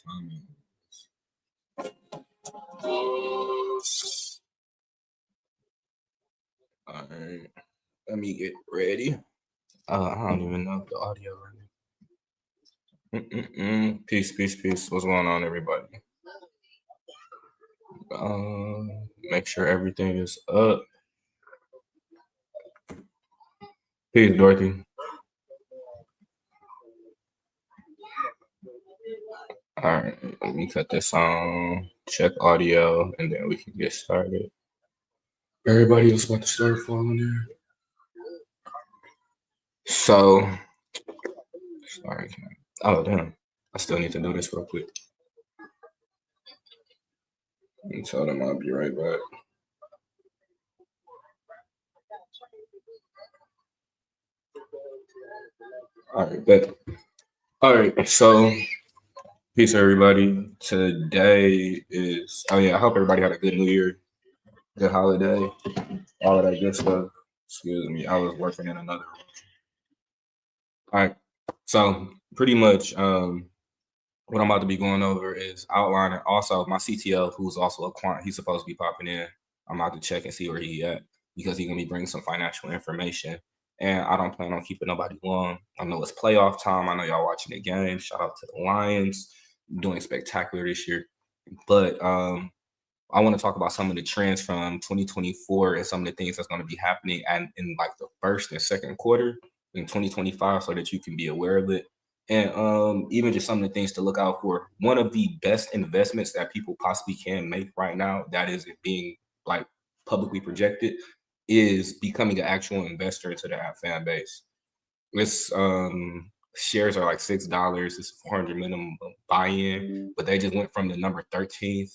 All right, let me get ready. I don't even know the audio running. Peace, peace, peace. What's going on, everybody? Make sure everything is up. Peace, Dorothy. All right, let me cut this on, check audio, and then we can get started. Everybody else about to start following here. So, sorry. Oh, damn. I still need to do this real quick. And tell them I'll be right back. All right, bet. All right, so peace, everybody. Today is, I hope everybody had a good New Year, good holiday, all of that good stuff. Excuse me, I was working in another room. All right, so pretty much what I'm about to be going over is outlining also my CTO, who's also a quant. He's supposed to be popping in. I'm about to check and see where he at because he's gonna be bringing some financial information. And I don't plan on keeping nobody long. I know it's playoff time. I know y'all watching the game. Shout out to the Lions, doing spectacular this year. But I want to talk about some of the trends from 2024 and some of the things that's going to be happening and in like the first and second quarter in 2025, so that you can be aware of it. And even just some of the things to look out for. One of the best investments that people possibly can make right now, that is being like publicly projected, is becoming an actual investor into the app fan base. This shares are like $6. It's 400 minimum buy-in, but they just went from the number 13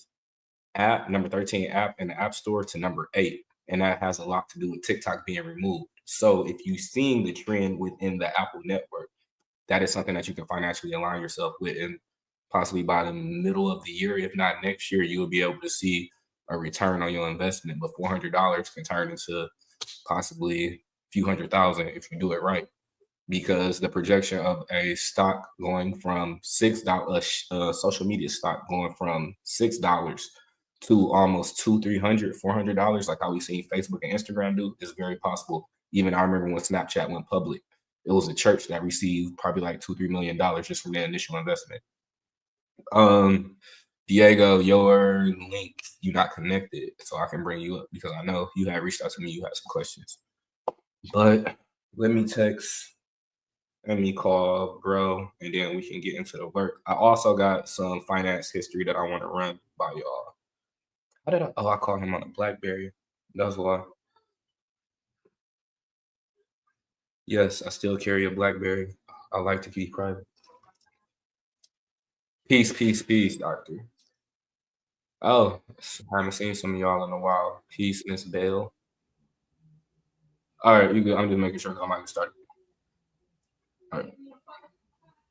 app in the App Store to number 8, and that has a lot to do with TikTok being removed. So if you've seen the trend within the Apple network, that is something that you can financially align yourself with, and possibly by the middle of the year, if not next year, you will be able to see a return on your investment. But $400 can turn into possibly a few $100,000 if you do it right, because the projection of a stock going from $6, social media stock going from $6 to almost $200, $300, $400, like how we see Facebook and Instagram do, is very possible. Even I remember when Snapchat went public, it was a church that received probably like $2-3 million just from their initial investment. Diego, your link, you're not connected, so I can bring you up because I know you had reached out to me, you had some questions. But let me call bro, and then we can get into the work. I also got some finance history that I want to run by y'all. I call him on a BlackBerry. That's why. Yes, I still carry a BlackBerry. I like to keep private. Peace, peace, peace, doctor. Oh, I haven't seen some of y'all in a while. Peace, Miss Bell. All right, you good. I'm just making sure I might start. All right.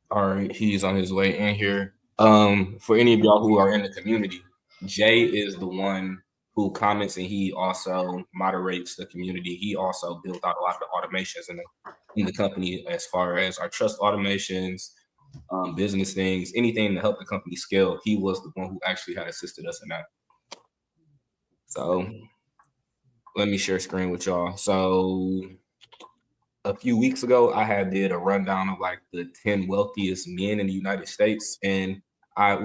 All right, he's on his way in here. For any of y'all who are in the community, Jay is the one who comments, and he also moderates the community. He also built out a lot of the automations in the company, as far as our trust automations, business things, anything to help the company scale. He was the one who actually had assisted us in that. So let me share screen with y'all. So a few weeks ago, I did a rundown of like the 10 wealthiest men in the United States, and I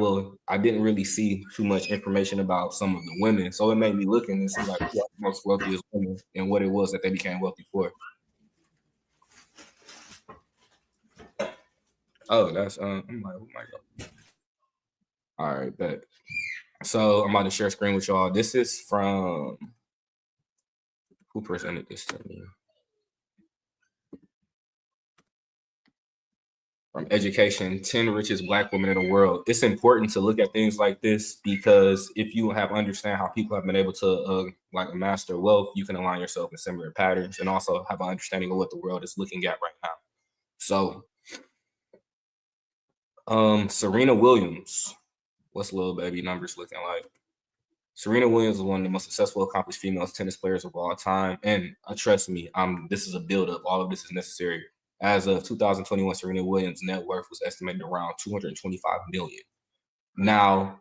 didn't really see too much information about some of the women, so it made me look and see like what the most wealthiest women and what it was that they became wealthy for. Oh, that's I'm like, oh my god. All right, bet. So I'm about to share screen with y'all. This is from who presented this to me? From Education, 10 richest Black women in the world. It's important to look at things like this because if you understand how people have been able to like master wealth, you can align yourself in similar patterns and also have an understanding of what the world is looking at right now. So, Serena Williams, what's Lil Baby numbers looking like? Serena Williams is one of the most successful, accomplished female tennis players of all time. And trust me, this is a buildup. All of this is necessary. As of 2021, Serena Williams' net worth was estimated around $225 million. Now,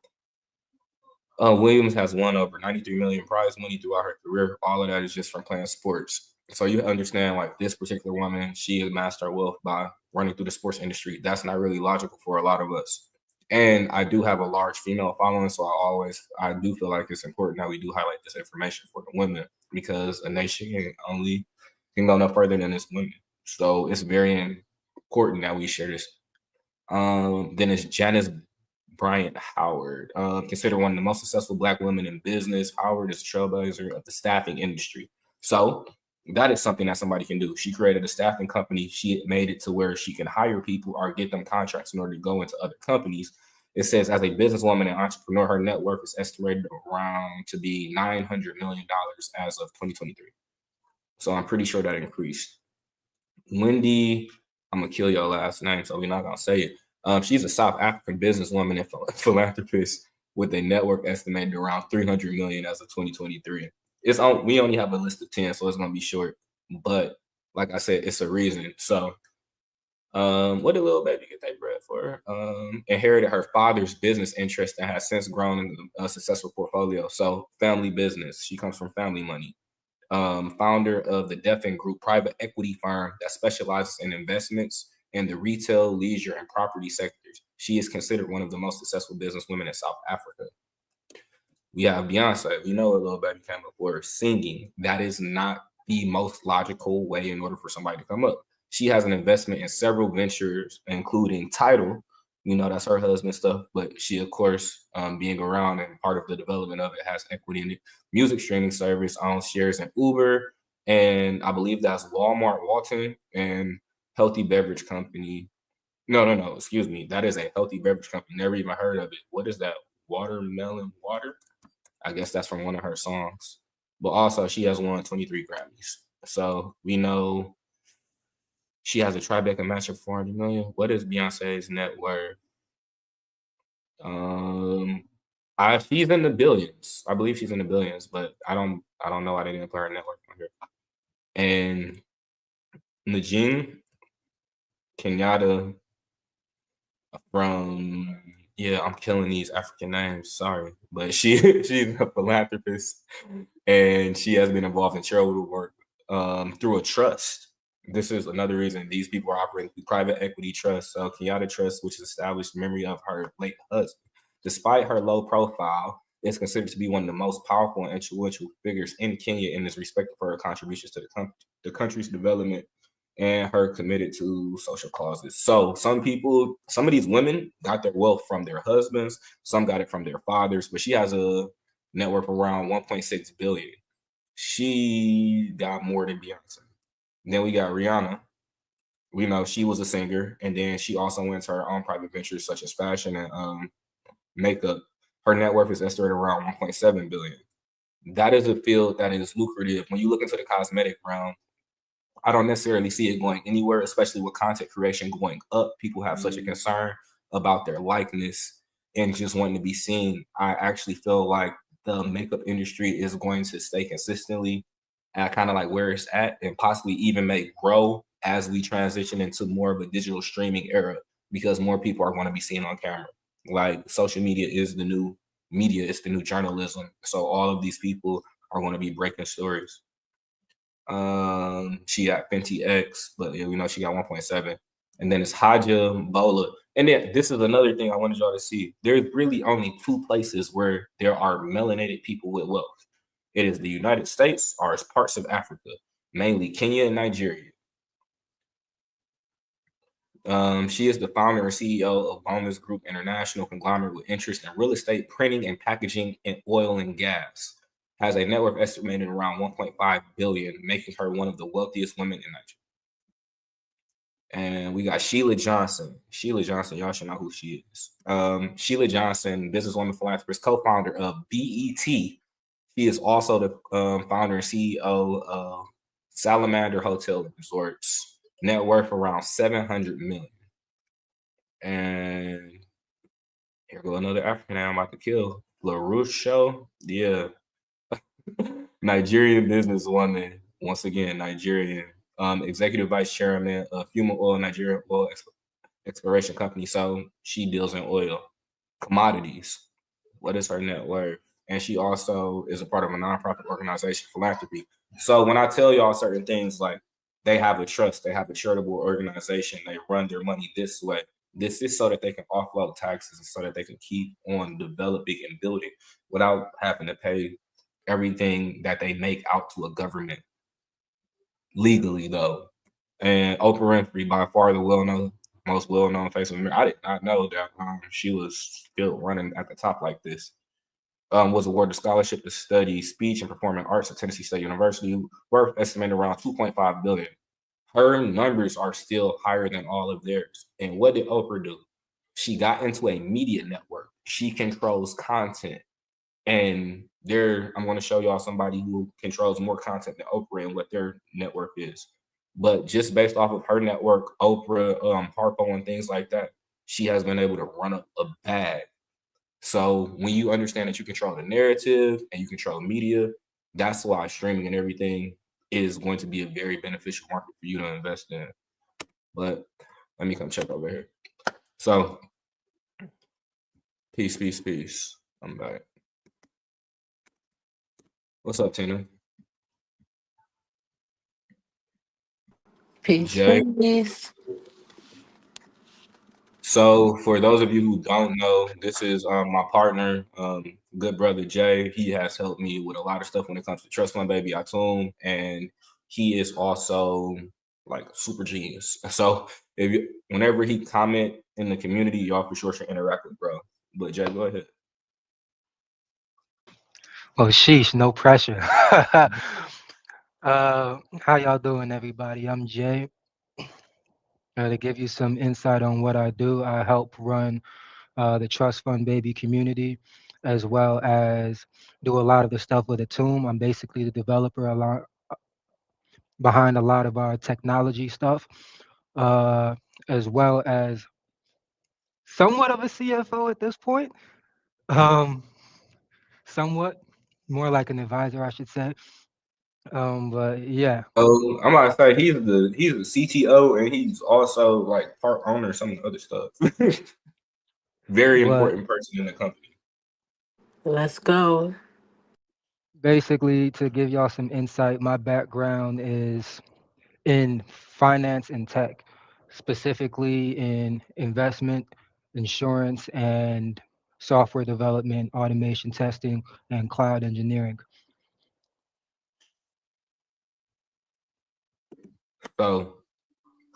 Williams has won over 93 million prize money throughout her career. All of that is just from playing sports. So you understand, like, this particular woman, she amassed her wealth by running through the sports industry. That's not really logical for a lot of us. And I do have a large female following, so I do feel like it's important that we do highlight this information for the women, because a nation can go no further than its women. So it's very important that we share this. Then it's Janice Bryant Howard, considered one of the most successful Black women in business. Howard is a trailblazer of the staffing industry. So that is something that somebody can do. She created a staffing company. She made it to where she can hire people or get them contracts in order to go into other companies. It says, as a businesswoman and entrepreneur, her net worth is estimated around to be $900 million as of 2023. So I'm pretty sure that increased. Wendy, I'm gonna kill your last name, so we're not gonna say it. She's a South African businesswoman and philanthropist with a net worth estimated around 300 million as of 2023. We only have a list of 10, so it's gonna be short. But like I said, it's a reason. So, what did Lil Baby get that bread for? Inherited her father's business interest and has since grown into a successful portfolio. So, family business. She comes from family money. Founder of the Defen Group, private equity firm that specializes in investments in the retail, leisure, and property sectors. She is considered one of the most successful businesswomen in South Africa. We have Beyonce. We know a Lil Baby came up for singing. That is not the most logical way in order for somebody to come up. She has an investment in several ventures, including Tidal. You know, that's her husband's stuff, but she, of course, being around and part of the development of it, has equity in it. Music streaming service, owns shares in Uber, and I believe that's Walmart Walton, and healthy beverage company. No, excuse me. That is a healthy beverage company. Never even heard of it. What is that? Watermelon water? I guess that's from one of her songs. But also, she has won 23 Grammys. So we know she has a Tribeca match of 400 million. What is Beyonce's net worth? She's in the billions. I believe she's in the billions, but I don't know why they didn't put her net worth on here. And Najin Kenyatta from, yeah, I'm killing these African names. Sorry, but she's a philanthropist, and she has been involved in charitable work through a trust. This is another reason these people are operating through private equity trusts. So Kenyatta Trust, which is established in memory of her late husband. Despite her low profile, is considered to be one of the most powerful and influential figures in Kenya and is respected for her contributions to the country's development and her committed to social causes. So some of these women got their wealth from their husbands, some got it from their fathers, but she has a net worth around 1.6 billion. She got more than Beyonce. Then we got Rihanna. We know she was a singer, and then she also went to her own private ventures such as fashion and makeup. Her net worth is estimated around 1.7 billion. That is a field that is lucrative. When you look into the cosmetic realm, I don't necessarily see it going anywhere, especially with content creation going up. People have such a concern about their likeness and just wanting to be seen. I actually feel like the makeup industry is going to stay consistently at kind of like where it's at, and possibly even may grow as we transition into more of a digital streaming era, because more people are going to be seen on camera. Like, social media is the new media, it's the new journalism. So all of these people are going to be breaking stories. She got Fenty X, but yeah, we know she got 1.7. And then it's Haja Bola. And then this is another thing I wanted y'all to see. There's really only two places where there are melanated people with wealth. It is the United States or it's parts of Africa, mainly Kenya and Nigeria. She is the founder and CEO of Bonus Group International, conglomerate with interest in real estate, printing and packaging, and oil and gas. Has a net worth estimated around 1.5 billion, making her one of the wealthiest women in Nigeria. And we got Sheila Johnson. Sheila Johnson, y'all should know who she is. Sheila Johnson, businesswoman, philanthropist, co-founder of BET. She is also the founder and CEO of Salamander Hotel and Resorts. Net worth around 700 million. And here go another African I'm about to kill. LaRouche Show. Yeah. Nigerian businesswoman. Once again, Nigerian. Executive vice chairman of Human Oil Nigeria Oil Exploration Company. So she deals in oil. commodities. What is her net worth? And she also is a part of a nonprofit organization, philanthropy. So when I tell y'all certain things like they have a trust, they have a charitable organization, they run their money this way. This is so that they can offload taxes and so that they can keep on developing and building without having to pay everything that they make out to a government legally, though. And Oprah Winfrey, by far the most well-known face of America. I did not know that she was still running at the top like this. Was awarded a scholarship to study speech and performing arts at Tennessee State University, worth estimated around $2.5 billion. Her numbers are still higher than all of theirs. And what did Oprah do? She got into a media network. She controls content. And I'm going to show y'all somebody who controls more content than Oprah and what their network is. But just based off of her network, Oprah, Harpo, and things like that, she has been able to run up a bag. So when you understand that you control the narrative and you control media, that's why streaming and everything is going to be a very beneficial market for you to invest in. But let me come check over here. So peace. I'm back. What's up, Tina? Peace. Jay. Peace. So for those of you who don't know, this is my partner, good brother Jay. He has helped me with a lot of stuff when it comes to Trust Fund Baby Atum, and he is also like super genius. So whenever he comment in the community, y'all for sure should interact with bro. But Jay, go ahead. Oh, sheesh, no pressure. How y'all doing, everybody? I'm Jay. To give you some insight on what I do, I help run the Trust Fund Baby community, as well as do a lot of the stuff with Atum. I'm basically the developer behind a lot of our technology stuff, as well as somewhat of a CFO at this point. Um, somewhat more like an advisor, I should say. But yeah. Oh, I'm about to say he's the CTO and he's also like part owner of some of the other stuff. Very But important person in the company. Let's go. basically, to give y'all some insight, my background is in finance and tech, specifically in investment, insurance, and software development, automation testing, and cloud engineering. So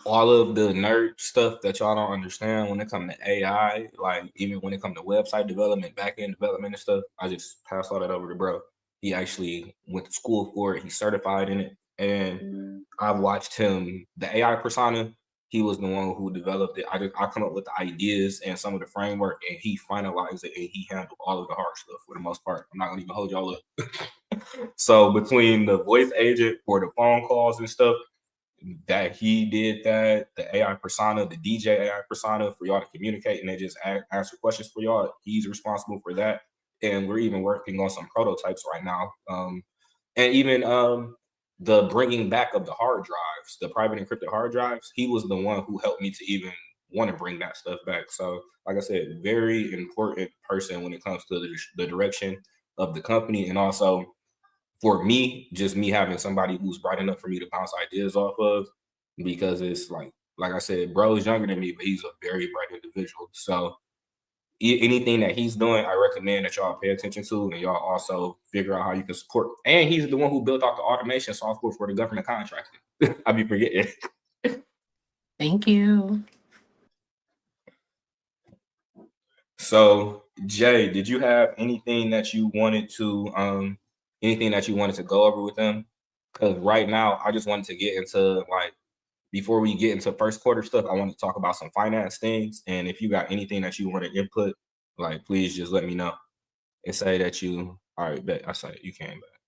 all of the nerd stuff that y'all don't understand when it comes to AI, like even when it comes to website development, backend development and stuff, I just pass all that over to bro. He actually went to school for it. He's certified in it. And I've watched him, the AI persona, he was the one who developed it. I come up with the ideas and some of the framework and he finalized it and he handled all of the hard stuff for the most part. I'm not gonna even hold y'all up. So between the voice agent for the phone calls and stuff, that he did that, the AI persona, the DJ AI persona for y'all to communicate and they just answer questions for y'all. He's responsible for that. And we're even working on some prototypes right now. And even the bringing back of the hard drives, the private encrypted hard drives, he was the one who helped me to even want to bring that stuff back. So, like I said, very important person when it comes to the direction of the company and also for me, just me having somebody who's bright enough for me to bounce ideas off of, because it's like I said, bro is younger than me, but he's a very bright individual. So anything that he's doing, I recommend that y'all pay attention to, and y'all also figure out how you can support. And he's the one who built out the automation software for the government contracting. I be forgetting. Thank you. So Jay, did you have anything that you wanted to go over with them? Because right now, I just wanted to get into like before we get into first quarter stuff, I want to talk about some finance things. And if you got anything that you want to input, like please just let me know and say that you all right. Bet I say you came back.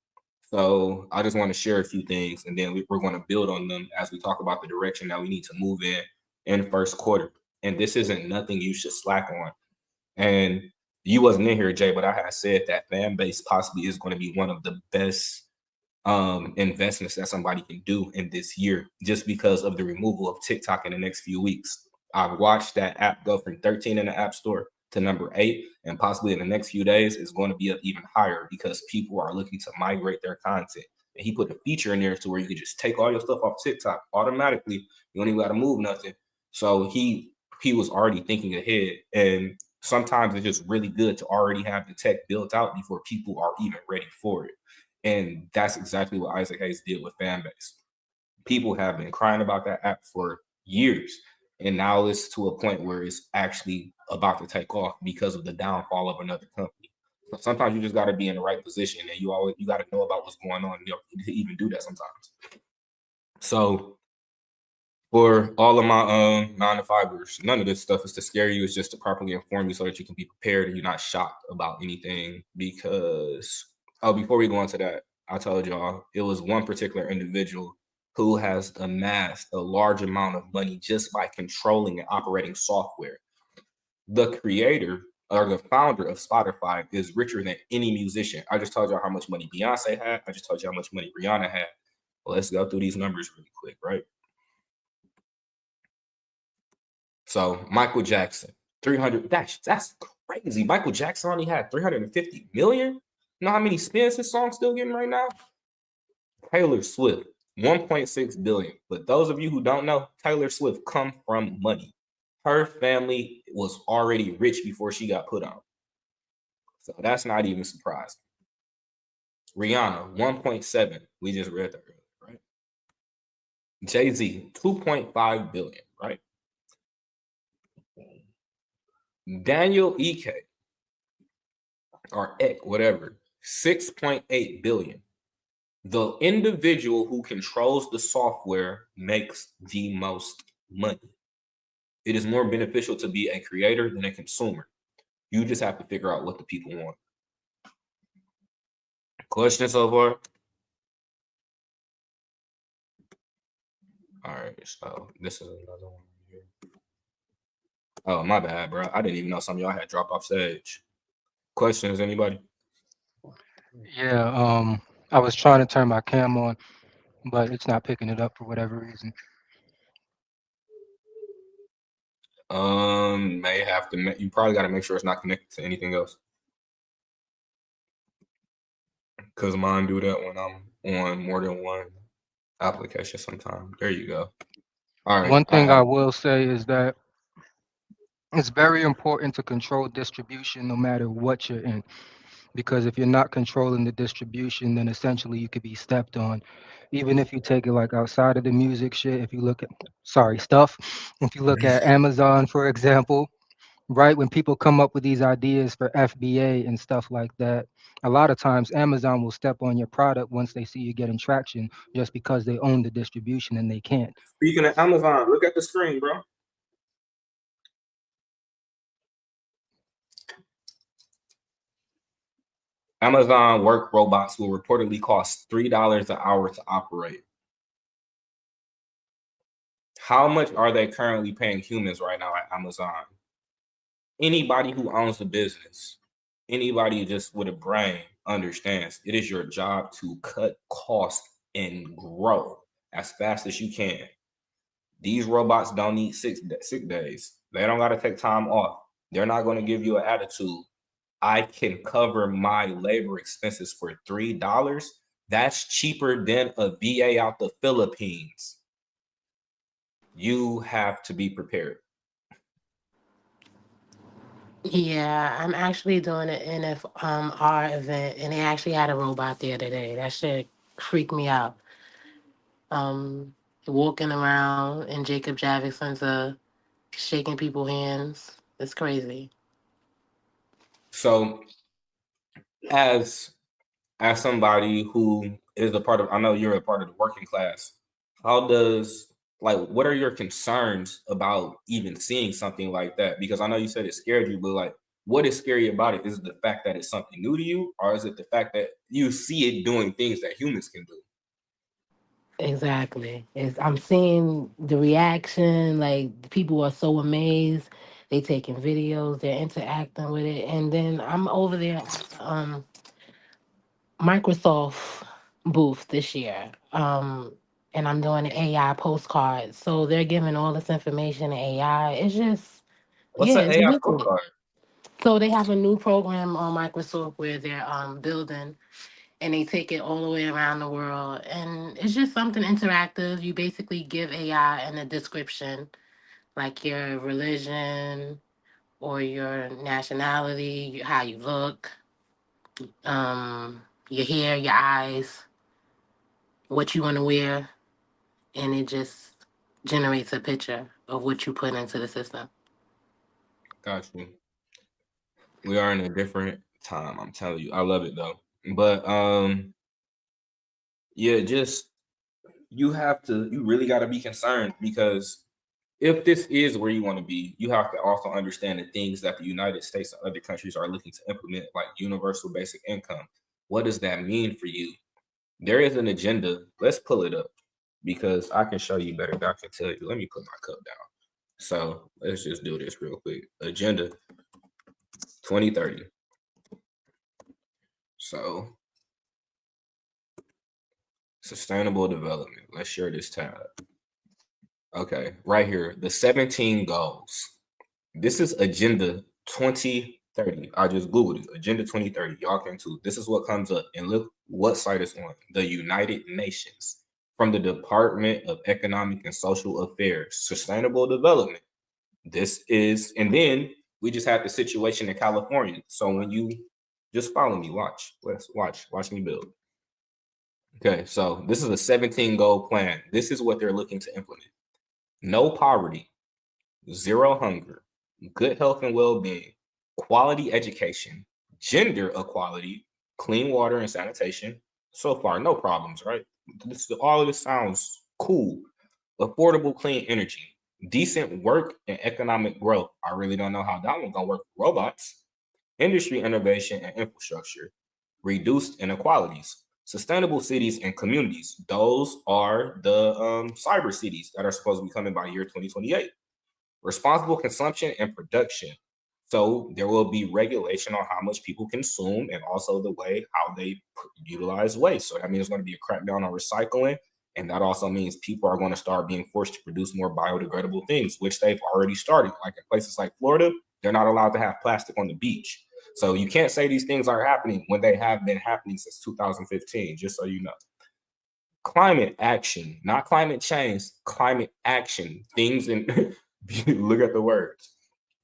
So I just want to share a few things, and then we're going to build on them as we talk about the direction that we need to move in first quarter. And this isn't nothing you should slack on. And you wasn't in here, Jay, but I had said that fan base possibly is going to be one of the best investments that somebody can do in this year just because of the removal of TikTok in the next few weeks. I've watched that app go from 13 in the app store to number 8, and possibly in the next few days is going to be up even higher because people are looking to migrate their content. And he put a feature in there to where you can just take all your stuff off TikTok automatically. You don't even got to move nothing. So he was already thinking ahead, and sometimes it's just really good to already have the tech built out before people are even ready for it. And that's exactly what Isaac Hayes did with Fanbase. People have been crying about that app for years, and now it's to a point where it's actually about to take off because of the downfall of another company. So sometimes you just got to be in the right position, and you got to know about what's going on to even do that sometimes. So for all of my 9 to 5ers, none of this stuff is to scare you. It's just to properly inform you so that you can be prepared and you're not shocked about anything. Because before we go into that, I told y'all it was one particular individual who has amassed a large amount of money just by controlling and operating software. The creator or the founder of Spotify is richer than any musician. I just told y'all how much money Beyonce had. I just told you how much money Rihanna had. Well, let's go through these numbers really quick, right? So Michael Jackson, 300. That's crazy. Michael Jackson only had 350 million. You know how many spins his song's still getting right now? Taylor Swift, 1.6 billion. But those of you who don't know, Taylor Swift come from money. Her family was already rich before she got put on. So that's not even surprising. Rihanna, 1.7. We just read that earlier, right? Jay-Z, 2.5 billion, right? Daniel Ike, or Ek, whatever, 6.8 billion. The individual who controls the software makes the most money. It is more beneficial to be a creator than a consumer. You just have to figure out what the people want. Question so far? All right, so this is another one here. Oh, my bad, bro. I didn't even know some of y'all had dropped off stage. Questions, anybody? Yeah, I was trying to turn my cam on, but it's not picking it up for whatever reason. May have to. You probably got to make sure it's not connected to anything else. Because mine do that when I'm on more than one application sometimes. There you go. All right. One thing I will say is that it's very important to control distribution no matter what you're in. Because if you're not controlling the distribution, then essentially you could be stepped on. Even if you take it like outside of the music shit, if you look at, stuff, if you look at Amazon, for example, right, when people come up with these ideas for FBA and stuff like that, a lot of times Amazon will step on your product once they see you getting traction just because they own the distribution and they can't. Speaking of Amazon, look at the screen, bro. Amazon work robots will reportedly cost $3 an hour to operate. How much are they currently paying humans right now at Amazon? Anybody who owns a business, anybody just with a brain understands it is your job to cut costs and grow as fast as you can. These robots don't need sick days. They don't got to take time off. They're not going to give you an attitude. I can cover my labor expenses for $3. That's cheaper than a VA out the Philippines. You have to be prepared. Yeah, I'm actually doing an NFR event, and they actually had a robot the other day. That shit freaked me out. Walking around in Jacob Jackson's shaking people's hands. It's crazy. So as somebody who is a part of, I know you're a part of the working class, what are your concerns about even seeing something like that? Because I know you said it scared you, but like, what is scary about it? Is it the fact that it's something new to you, or is it the fact that you see it doing things that humans can do? Exactly. I'm seeing the reaction. Like, the people are so amazed. They taking videos. They're interacting with it, and then I'm over there at Microsoft booth this year. And I'm doing an AI postcard. So they're giving all this information to AI. It's just, What's yeah, an it's AI wicked. postcard? So they have a new program on Microsoft where they're building, and they take it all the way around the world, and it's just something interactive. You basically give AI and a description, like your religion or your nationality, how you look, your hair, your eyes, what you want to wear, and it just generates a picture of what you put into the system. Got you. We are in a different time. I'm telling you, I love it though. But yeah, just you really got to be concerned, because if this is where you want to be, you have to also understand the things that the United States and other countries are looking to implement, like universal basic income. What does that mean for you? There is an agenda. Let's pull it up, because I can show you better than I can tell you. Let me put my cup down. So let's just do this real quick. Agenda 2030. So sustainable development. Let's share this tab. Okay, right here, the 17 goals. This is Agenda 2030. I just Googled it. Agenda 2030. Y'all can too. This is what comes up. And look what site it's on. The United Nations. From the Department of Economic and Social Affairs. Sustainable development. This is, and then we just had the situation in California. So when you just follow me, watch me build. Okay, so this is a 17 goal plan. This is what they're looking to implement. No poverty, zero hunger, good health and well-being, quality education, gender equality, clean water and sanitation. So far, no problems, right? All of this sounds cool. Affordable clean energy, decent work and economic growth. I really don't know how that one's gonna work with robots. Industry innovation and infrastructure, reduced inequalities, sustainable cities and communities. Those are the cyber cities that are supposed to be coming by year 2028. Responsible consumption and production. So there will be regulation on how much people consume and also the way how they utilize waste. So that means there's going to be a crackdown on recycling. And that also means people are going to start being forced to produce more biodegradable things, which they've already started. Like in places like Florida, they're not allowed to have plastic on the beach. So you can't say these things aren't happening when they have been happening since 2015, just so you know. Climate action, not climate change, climate action. Things in, look at the words.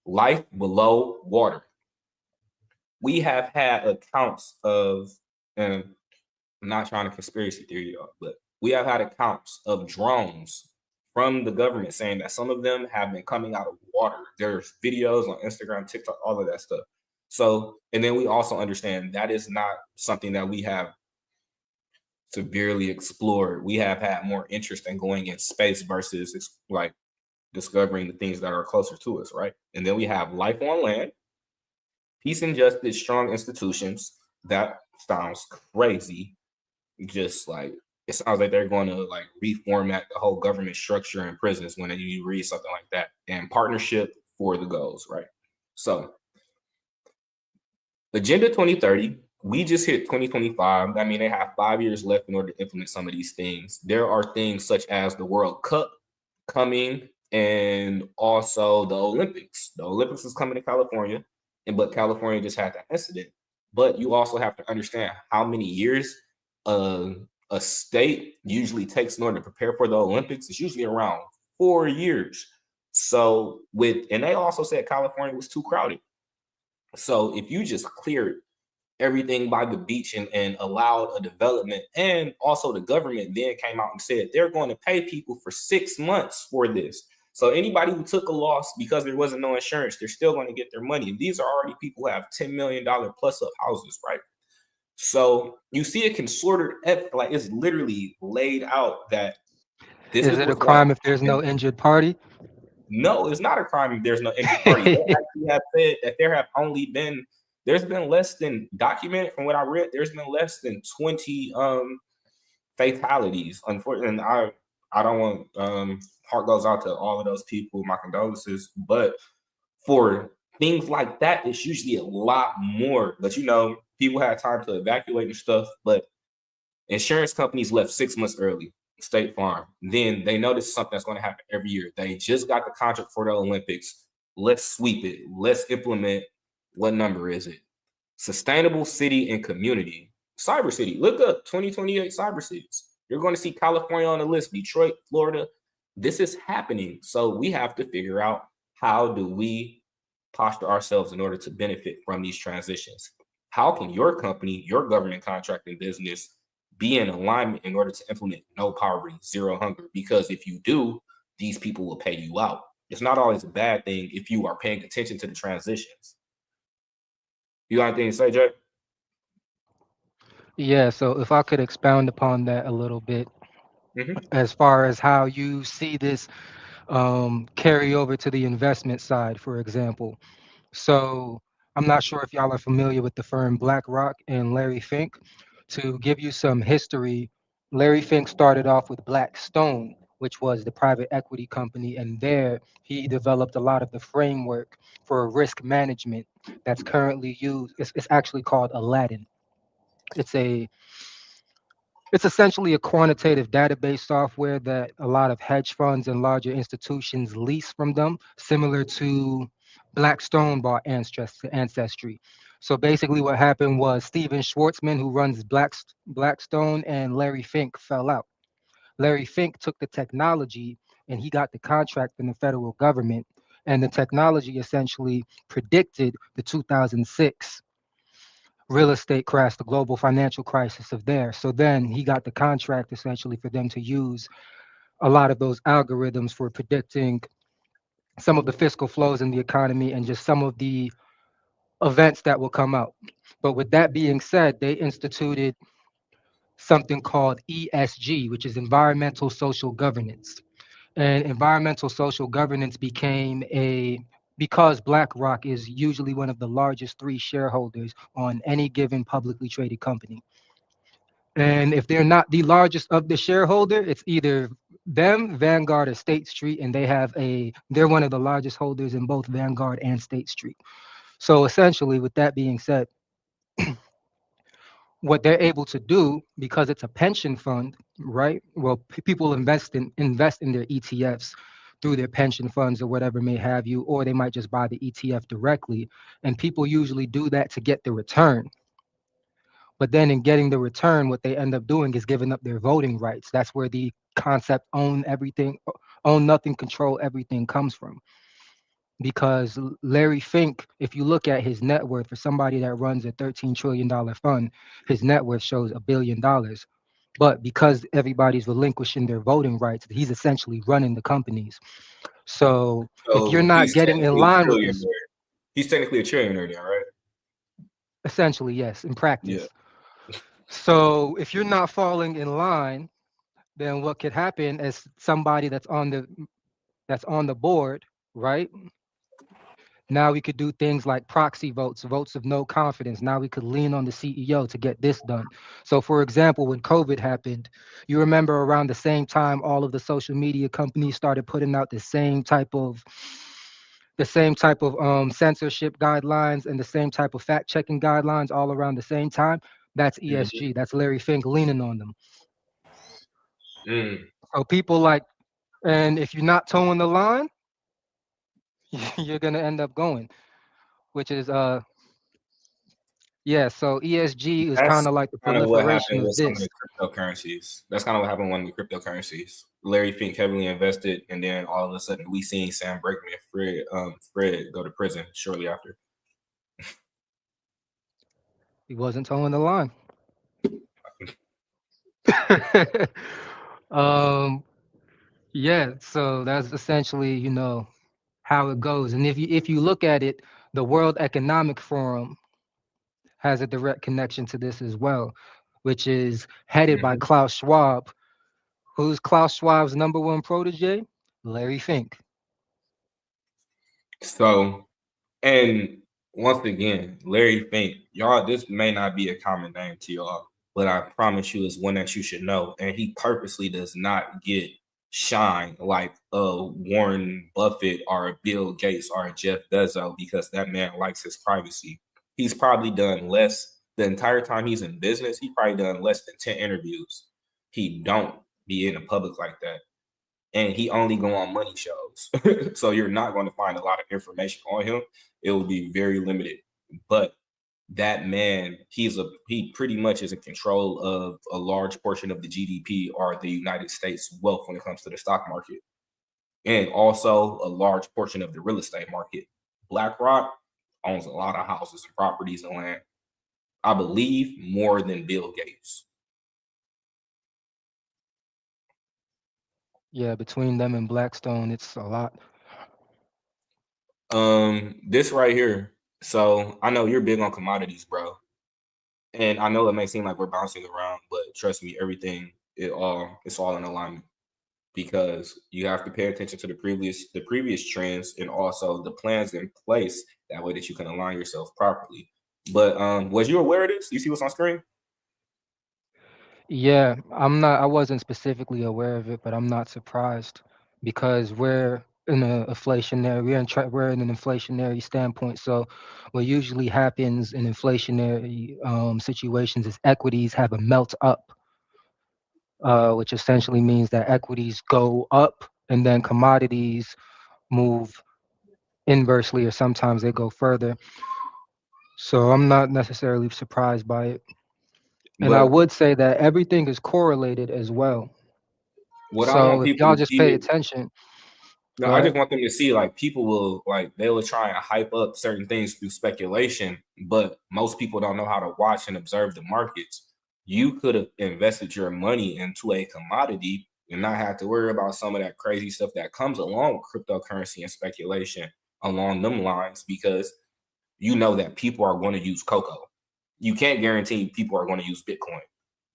Life below water. We have had accounts of, and I'm not trying to conspiracy theory y'all, but we have had accounts of drones from the government saying that some of them have been coming out of water. There's videos on Instagram, TikTok, all of that stuff. So, and then we also understand that is not something that we have severely explored. We have had more interest in going in space versus like discovering the things that are closer to us, right? And then we have life on land, peace and justice, strong institutions. That sounds crazy. Just like it sounds like they're going to like reformat the whole government structure in prisons when you read something like that. And partnership for the goals, right? So Agenda 2030, we just hit 2025. I mean, they have 5 years left in order to implement some of these things. There are things such as the World Cup coming, and also the Olympics. The Olympics is coming to California, but California just had that incident. But you also have to understand how many years a state usually takes in order to prepare for the Olympics. It's usually around 4 years. So and they also said California was too crowded. So if you just cleared everything by the beach and allowed a development, and also the government then came out and said they're going to pay people for 6 months for this. So anybody who took a loss because there wasn't no insurance, they're still going to get their money. And these are already people who have $10 million plus up houses, right? So you see a concerted effort, like it's literally laid out that this Is it a crime if there's no injured party? No, it's not a crime if there's no injured party. They actually have said that there's been less than documented from what I read, there's been less than 20 fatalities. Unfortunately, I don't want heart goes out to all of those people, my condolences. But for things like that, it's usually a lot more. But people had time to evacuate and stuff. But insurance companies left 6 months early. State Farm. Then they noticed something that's going to happen every year. They just got the contract for the Olympics. Let's sweep it. Let's implement What number is it? Sustainable city and community. Cyber city. Look up 2028 cyber cities. You're going to see California on the list, Detroit, Florida. This is happening. So we have to figure out, how do we posture ourselves in order to benefit from these transitions? How can your company, your government contracting business, be in alignment in order to implement no poverty, zero hunger? Because if you do, these people will pay you out. It's not always a bad thing if you are paying attention to the transitions. You got anything to say, Jay? Yeah, so if I could expound upon that a little bit, Mhm. as far as how you see this carry over to the investment side, for example. So I'm not sure if y'all are familiar with the firm BlackRock and Larry Fink. To give you some history, Larry Fink started off with Blackstone, which was the private equity company, and there he developed a lot of the framework for risk management that's currently used. It's actually called Aladdin. It's a it's essentially a quantitative database software that a lot of hedge funds and larger institutions lease from them, similar to Blackstone bought Ancestry. So basically, what happened was Steven Schwartzman, who runs Blackstone, and Larry Fink fell out. Larry Fink took the technology and he got the contract from the federal government. And the technology essentially predicted the 2006 real estate crash, the global financial crisis of there. So then he got the contract essentially for them to use a lot of those algorithms for predicting some of the fiscal flows in the economy and just some of the events that will come out. But with that being said, they instituted something called ESG, which is environmental social governance. And environmental social governance became because BlackRock is usually one of the largest three shareholders on any given publicly traded company. And if they're not the largest of the shareholder, it's either them, Vanguard, or State Street, and they're one of the largest holders in both Vanguard and State Street. So essentially, with that being said, what they're able to do, because it's a pension fund, right? Well, people invest in their ETFs through their pension funds or whatever may have you, or they might just buy the ETF directly. And people usually do that to get the return. But then in getting the return, what they end up doing is giving up their voting rights. That's where the concept own everything, own nothing, control everything comes from. Because Larry Fink, if you look at his net worth, for somebody that runs a $13 trillion fund, his net worth shows $1 billion. But because everybody's relinquishing their voting rights, he's essentially running the companies. So if you're So not he's getting in technically a line with this, trillionaire. He's technically a trillionaire now, right? essentially, yes, in Yeah. practice. So if you're not falling in line, then what could happen is somebody that's on the board, right? Now we could do things like proxy votes, votes of no confidence. Now we could lean on the CEO to get this done. So for example, when COVID happened, you remember around the same time all of the social media companies started putting out the same type of censorship guidelines and the same type of fact checking guidelines all around the same time. That's ESG. That's Larry Fink leaning on them. Mm. So and if you're not towing the line, you're gonna end up going, which is yeah. So ESG is kind That's of like the kind of what proliferation happened of with some of this. the cryptocurrencies. That's kind of what happened with one of the cryptocurrencies. Larry Fink heavily invested, and then all of a sudden we seen Sam Brakeman and Fred go to prison shortly after. He wasn't towing the line. um, yeah. So that's essentially, how it goes. And if you look at it, the World Economic Forum has a direct connection to this as well, which is headed by Mhm. Klaus Schwab. Who's Klaus Schwab's number one protege? Larry Fink. So, and once again, Larry Fink, y'all, this may not be a common name to y'all, but I promise you it's one that you should know. And he purposely does not get shine like Warren Buffett or a Bill Gates or a Jeff Bezos because that man likes his privacy. He's probably done less the entire time he's in business. He probably done less than 10 interviews. He don't be in the public like that, and he only go on money shows. So you're not going to find a lot of information on him. It will be very limited. but that man, he pretty much is in control of a large portion of the GDP or the United States wealth when it comes to the stock market, and also a large portion of the real estate market. BlackRock owns a lot of houses and properties and land. I believe more than Bill Gates. Yeah, between them and Blackstone, it's a lot. This right here. So I know you're big on commodities, bro. And I know it may seem like we're bouncing around, but trust me, it's all in alignment because you have to pay attention to the previous trends and also the plans in place that way that you can align yourself properly. But was you aware of this? You see what's on screen? Yeah, I wasn't specifically aware of it, but I'm not surprised because we're in an inflationary standpoint. So what usually happens in inflationary situations is equities have a melt up, which essentially means that equities go up and then commodities move inversely, or sometimes they go further. So I'm not necessarily surprised by it. And I But would say that everything is correlated as well. what I So want if people y'all to just see pay is attention, no, go I just ahead. want them to see like people will like they will try and hype up certain things through speculation, but most people don't know how to watch and observe the markets. You could have invested your money into a commodity and not have to worry about some of that crazy stuff that comes along with cryptocurrency and speculation along them lines because you know that people are going to use cocoa. You can't guarantee people are going to use Bitcoin.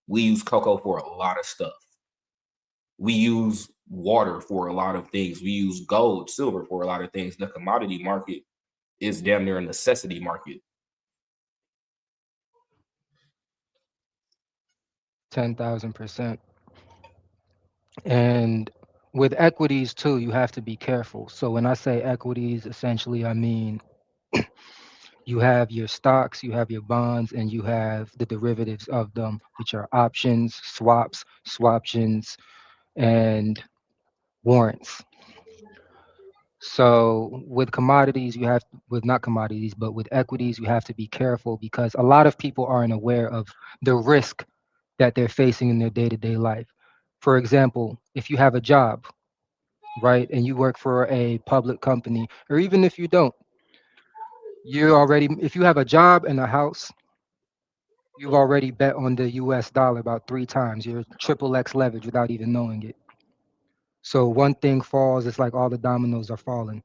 We use cocoa for a lot of stuff. We use water for a lot of things. We use gold, silver for a lot of things. The commodity market is damn near a necessity market. 10,000%. And with equities too, you have to be careful. So when I say equities, essentially I mean you have your stocks, you have your bonds, and you have the derivatives of them, which are options, swaps, swaptions, and warrants. So with commodities, with not commodities, but with equities, you have to be careful because a lot of people aren't aware of the risk that they're facing in their day-to-day life. For example, if you have a job, right, and you work for a public company, or even if you don't, if you have a job and a house, you've already bet on the US dollar about 3 times. You're triple X leverage without even knowing it. So one thing falls, it's like all the dominoes are falling.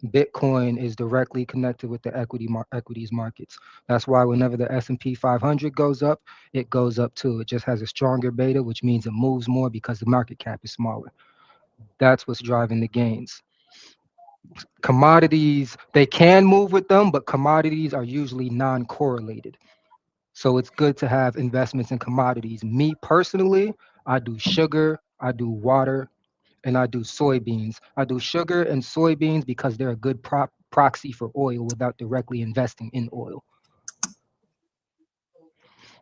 Bitcoin is directly connected with the equities markets. That's why whenever the S&P 500 goes up, it goes up too. It just has a stronger beta, which means it moves more because the market cap is smaller. That's what's driving the gains. Commodities, they can move with them, but commodities are usually non-correlated. So it's good to have investments in commodities. Me personally, I do sugar, I do water, and I do soybeans. I do sugar and soybeans because they're a good proxy for oil without directly investing in oil.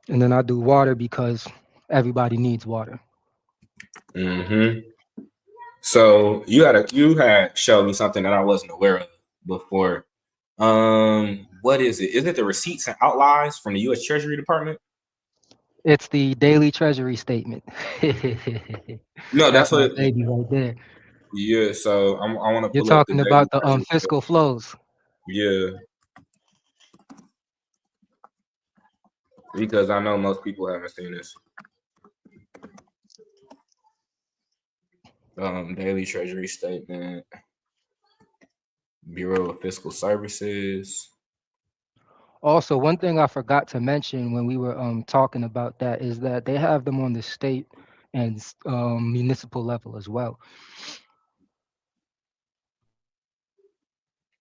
And then I do water because everybody needs water. Mm-hmm. So you had showed me something that I wasn't aware of before. What is it? Is it the receipts and outliers from the U.S. Treasury Department? It's the daily treasury statement. No, That's that's my what. baby right there. Yeah. So I want to You're pull up the talking daily about the treasury fiscal statement. flows. Yeah, because I know most people haven't seen this. Daily treasury statement, Bureau of Fiscal Services. Also, one thing I forgot to mention when we were talking about that is that they have them on the state and municipal level as well.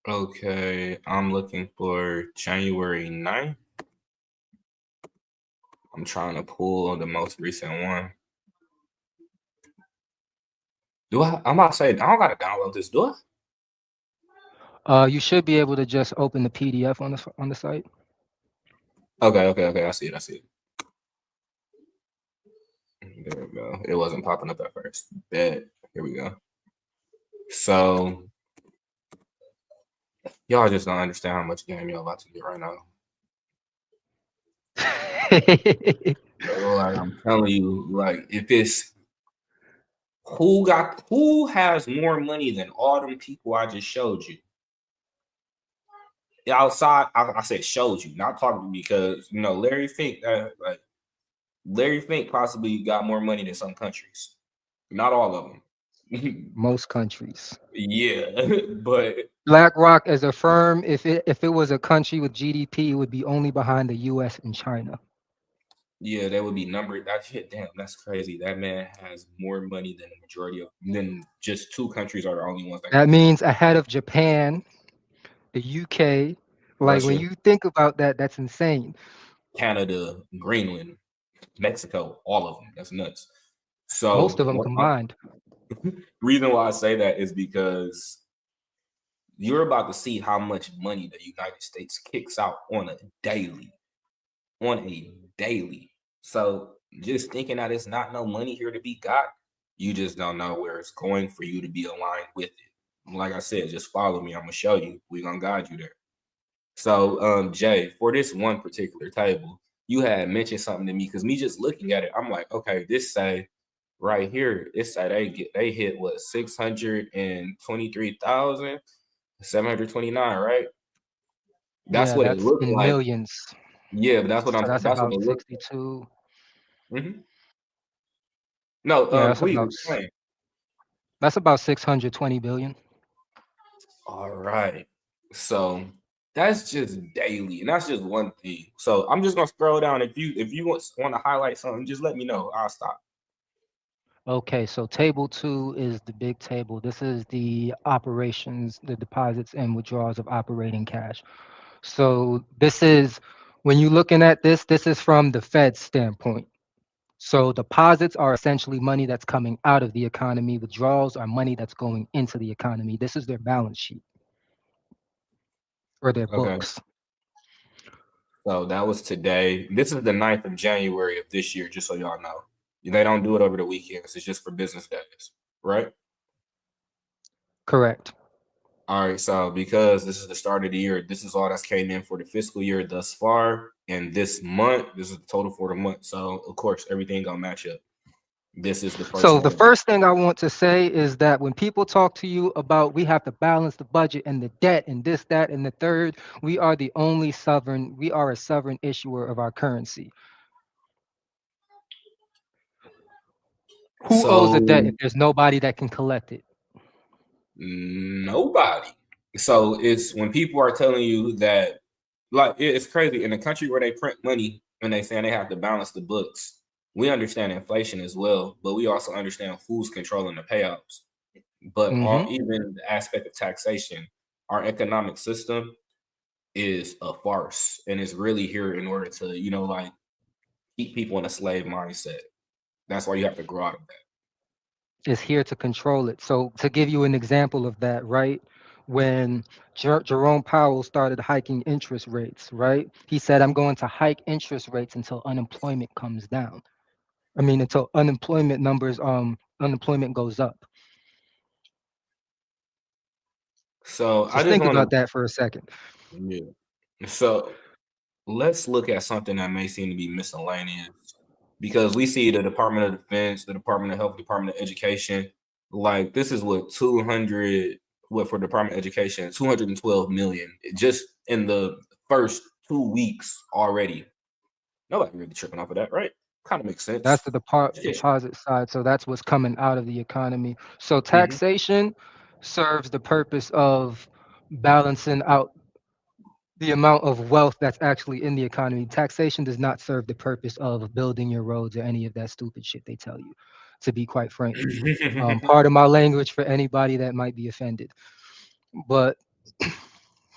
Okay, I'm looking for January 9th. I'm trying to pull the most recent one. I'm about to say, I don't got to download this, do I? You should be able to just open the PDF on the site. Okay. I see it. There we go. It wasn't popping up at first. Bet. Here we go. So, y'all just don't understand how much game y'all about to get right now. Like I'm telling you, like if it's who has more money than all them people I just showed you outside. I said showed you, not talking because Larry Fink. Larry Fink possibly got more money than some countries, not all of them. Most countries. Yeah, but BlackRock as a firm, if it was a country with GDP, it would be only behind the US and China. yeah, that would be numbered. That shit, damn, that's crazy. That man has more money than the majority of. Then just two countries are the only ones that That means ahead of Japan, the UK. Like when Russia, you think about that, that's insane. Canada, Greenland, Mexico, all of them. That's nuts. Most So of them combined. reason why I say that is because you're about to see how much money the United States kicks out on a daily. On a daily. So just thinking that it's not no money here to be got, you just don't know where it's going for you to be aligned with it. Like I said, just follow me. I'm gonna show you. We're gonna guide you there. So Jay, for this one particular table, you had mentioned something to me because me just looking at it, I'm like, okay, this say right here, it say they hit what 623,729, right? That's Yeah, what it that's looked in like. millions. Yeah, but that's what So that's that's what about it looked 62. like. No, Yeah, that's please about explain. that's about 620 billion. All right. So that's just daily, and that's just one thing. So I'm just gonna scroll down. If you want to highlight something, just let me know. I'll stop. Okay, so table 2 is the big table. This is the operations, the deposits and withdrawals of operating cash. So this is when you're looking at this is from the Fed's standpoint. So deposits are essentially money that's coming out of the economy. Withdrawals are money that's going into the economy. This is their balance sheet or their Okay. books. So that was today. This is the 9th of January of this year, just so y'all know. They don't do it over the weekends. It's just for business days, right? Correct. All right. So because this is the start of the year, this is all that's came in for the fiscal year thus far. And this month, this is the total for the month. So of course, everything gonna match up. This is the first So the one. first thing I want to say is that when people talk to you about we have to balance the budget and the debt and this, that, and the third, we are a sovereign issuer of our currency. Who owes a debt if So there's nobody that can collect it? nobody. So it's when people are telling you that, like, it's crazy in a country where they print money and they saying they have to balance the books. We understand inflation as well, but we also understand who's controlling the payouts. But Hmm. even the aspect of taxation, our economic system is a farce, and it's really here in order to, like keep people in a slave mindset. That's why you have to grow out of that. Is here to control it. So to give you an example of that, right? When Jerome Powell started hiking interest rates, right? He said, I'm going to hike interest rates until unemployment comes down. I mean, until unemployment goes up. So I Just just think want about to, that for a second. yeah. So let's look at something that may seem to be miscellaneous because we see the Department of Defense, the Department of Health, Department of Education. Like this is what 200, what for Department of Education, 212 million just in the first 2 weeks already. Nobody really tripping off of that, right? Kind of makes sense. That's the Shit. deposit side. So that's what's coming out of the economy. So Mhm. taxation serves the purpose of balancing out the amount of wealth that's actually in the economy. Taxation does not serve the purpose of building your roads or any of that stupid shit they tell you, to be quite frank. Part of my language for anybody that might be offended. But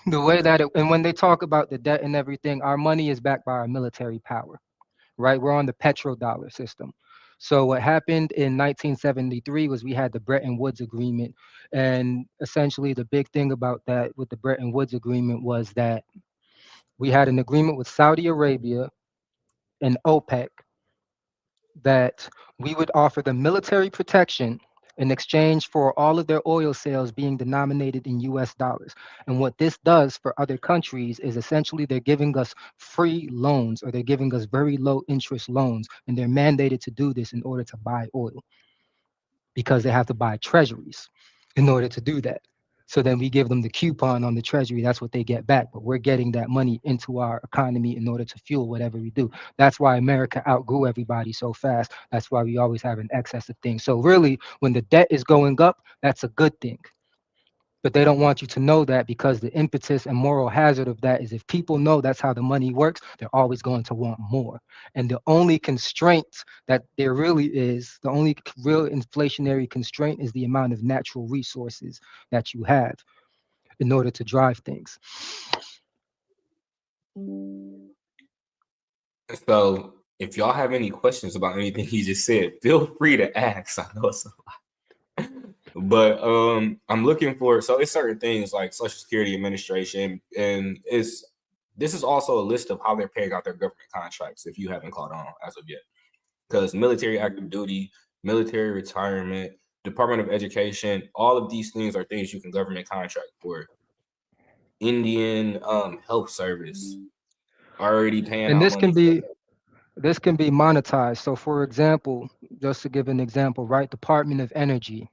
the way that and when they talk about the debt and everything, our money is backed by our military power, right? We're on the petrodollar system. So what happened in 1973 was we had the Bretton Woods Agreement. And essentially the big thing about that with the Bretton Woods Agreement was that we had an agreement with Saudi Arabia and OPEC that we would offer them military protection in exchange for all of their oil sales being denominated in US dollars. And what this does for other countries is essentially they're giving us free loans, or they're giving us very low interest loans, and they're mandated to do this in order to buy oil, because they have to buy treasuries in order to do that. So then we give them the coupon on the treasury. That's what they get back. But we're getting that money into our economy in order to fuel whatever we do. That's why America outgrew everybody so fast. That's why we always have an excess of things. So really, when the debt is going up, that's a good thing. But they don't want you to know that, because the impetus and moral hazard of that is, if people know that's how the money works, they're always going to want more. And the only constraint that there really is, the only real inflationary constraint, is the amount of natural resources that you have in order to drive things. So if y'all have any questions about anything he just said, feel free to ask. I know it's a lot. But I'm looking for, so it's certain things like Social Security Administration, and this is also a list of how they're paying out their government contracts, if you haven't caught on as of yet. Because military active duty, military retirement, Department of Education, all of these things are things you can government contract for. Indian Health Service already paying And out this money. can be monetized. So for example, just to give an example, right? Department of Energy.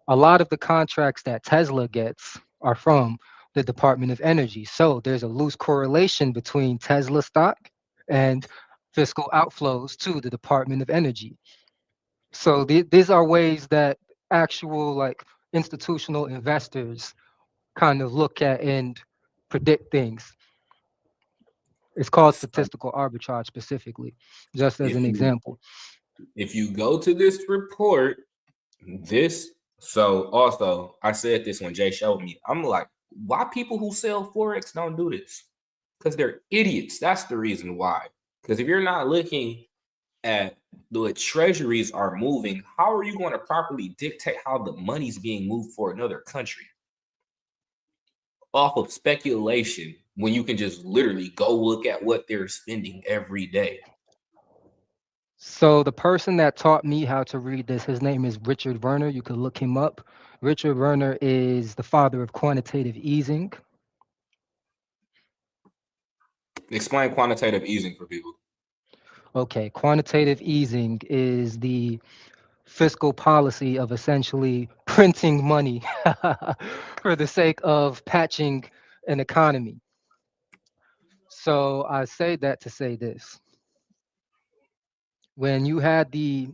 A lot of the contracts that Tesla gets are from the Department of Energy. So there's a loose correlation between Tesla stock and fiscal outflows to the Department of Energy. So these are ways that actual, like, institutional investors kind of look at and predict things. It's called So statistical arbitrage specifically, just as if an you example. if you go to this report, so also I said this when Jay showed me, I'm like, why people who sell Forex don't do this? Because they're idiots. That's the reason why. Because if you're not looking at the way treasuries are moving, how are you going to properly dictate how the money's being moved for another country? Off of speculation, when you can just literally go look at what they're spending every day. So the person that taught me how to read this, his name is Richard Werner. You could look him up. Richard Werner is the father of quantitative easing. Explain quantitative easing for people. Okay, quantitative easing is the fiscal policy of essentially printing money for the sake of patching an economy. So I say that to say this. When you had the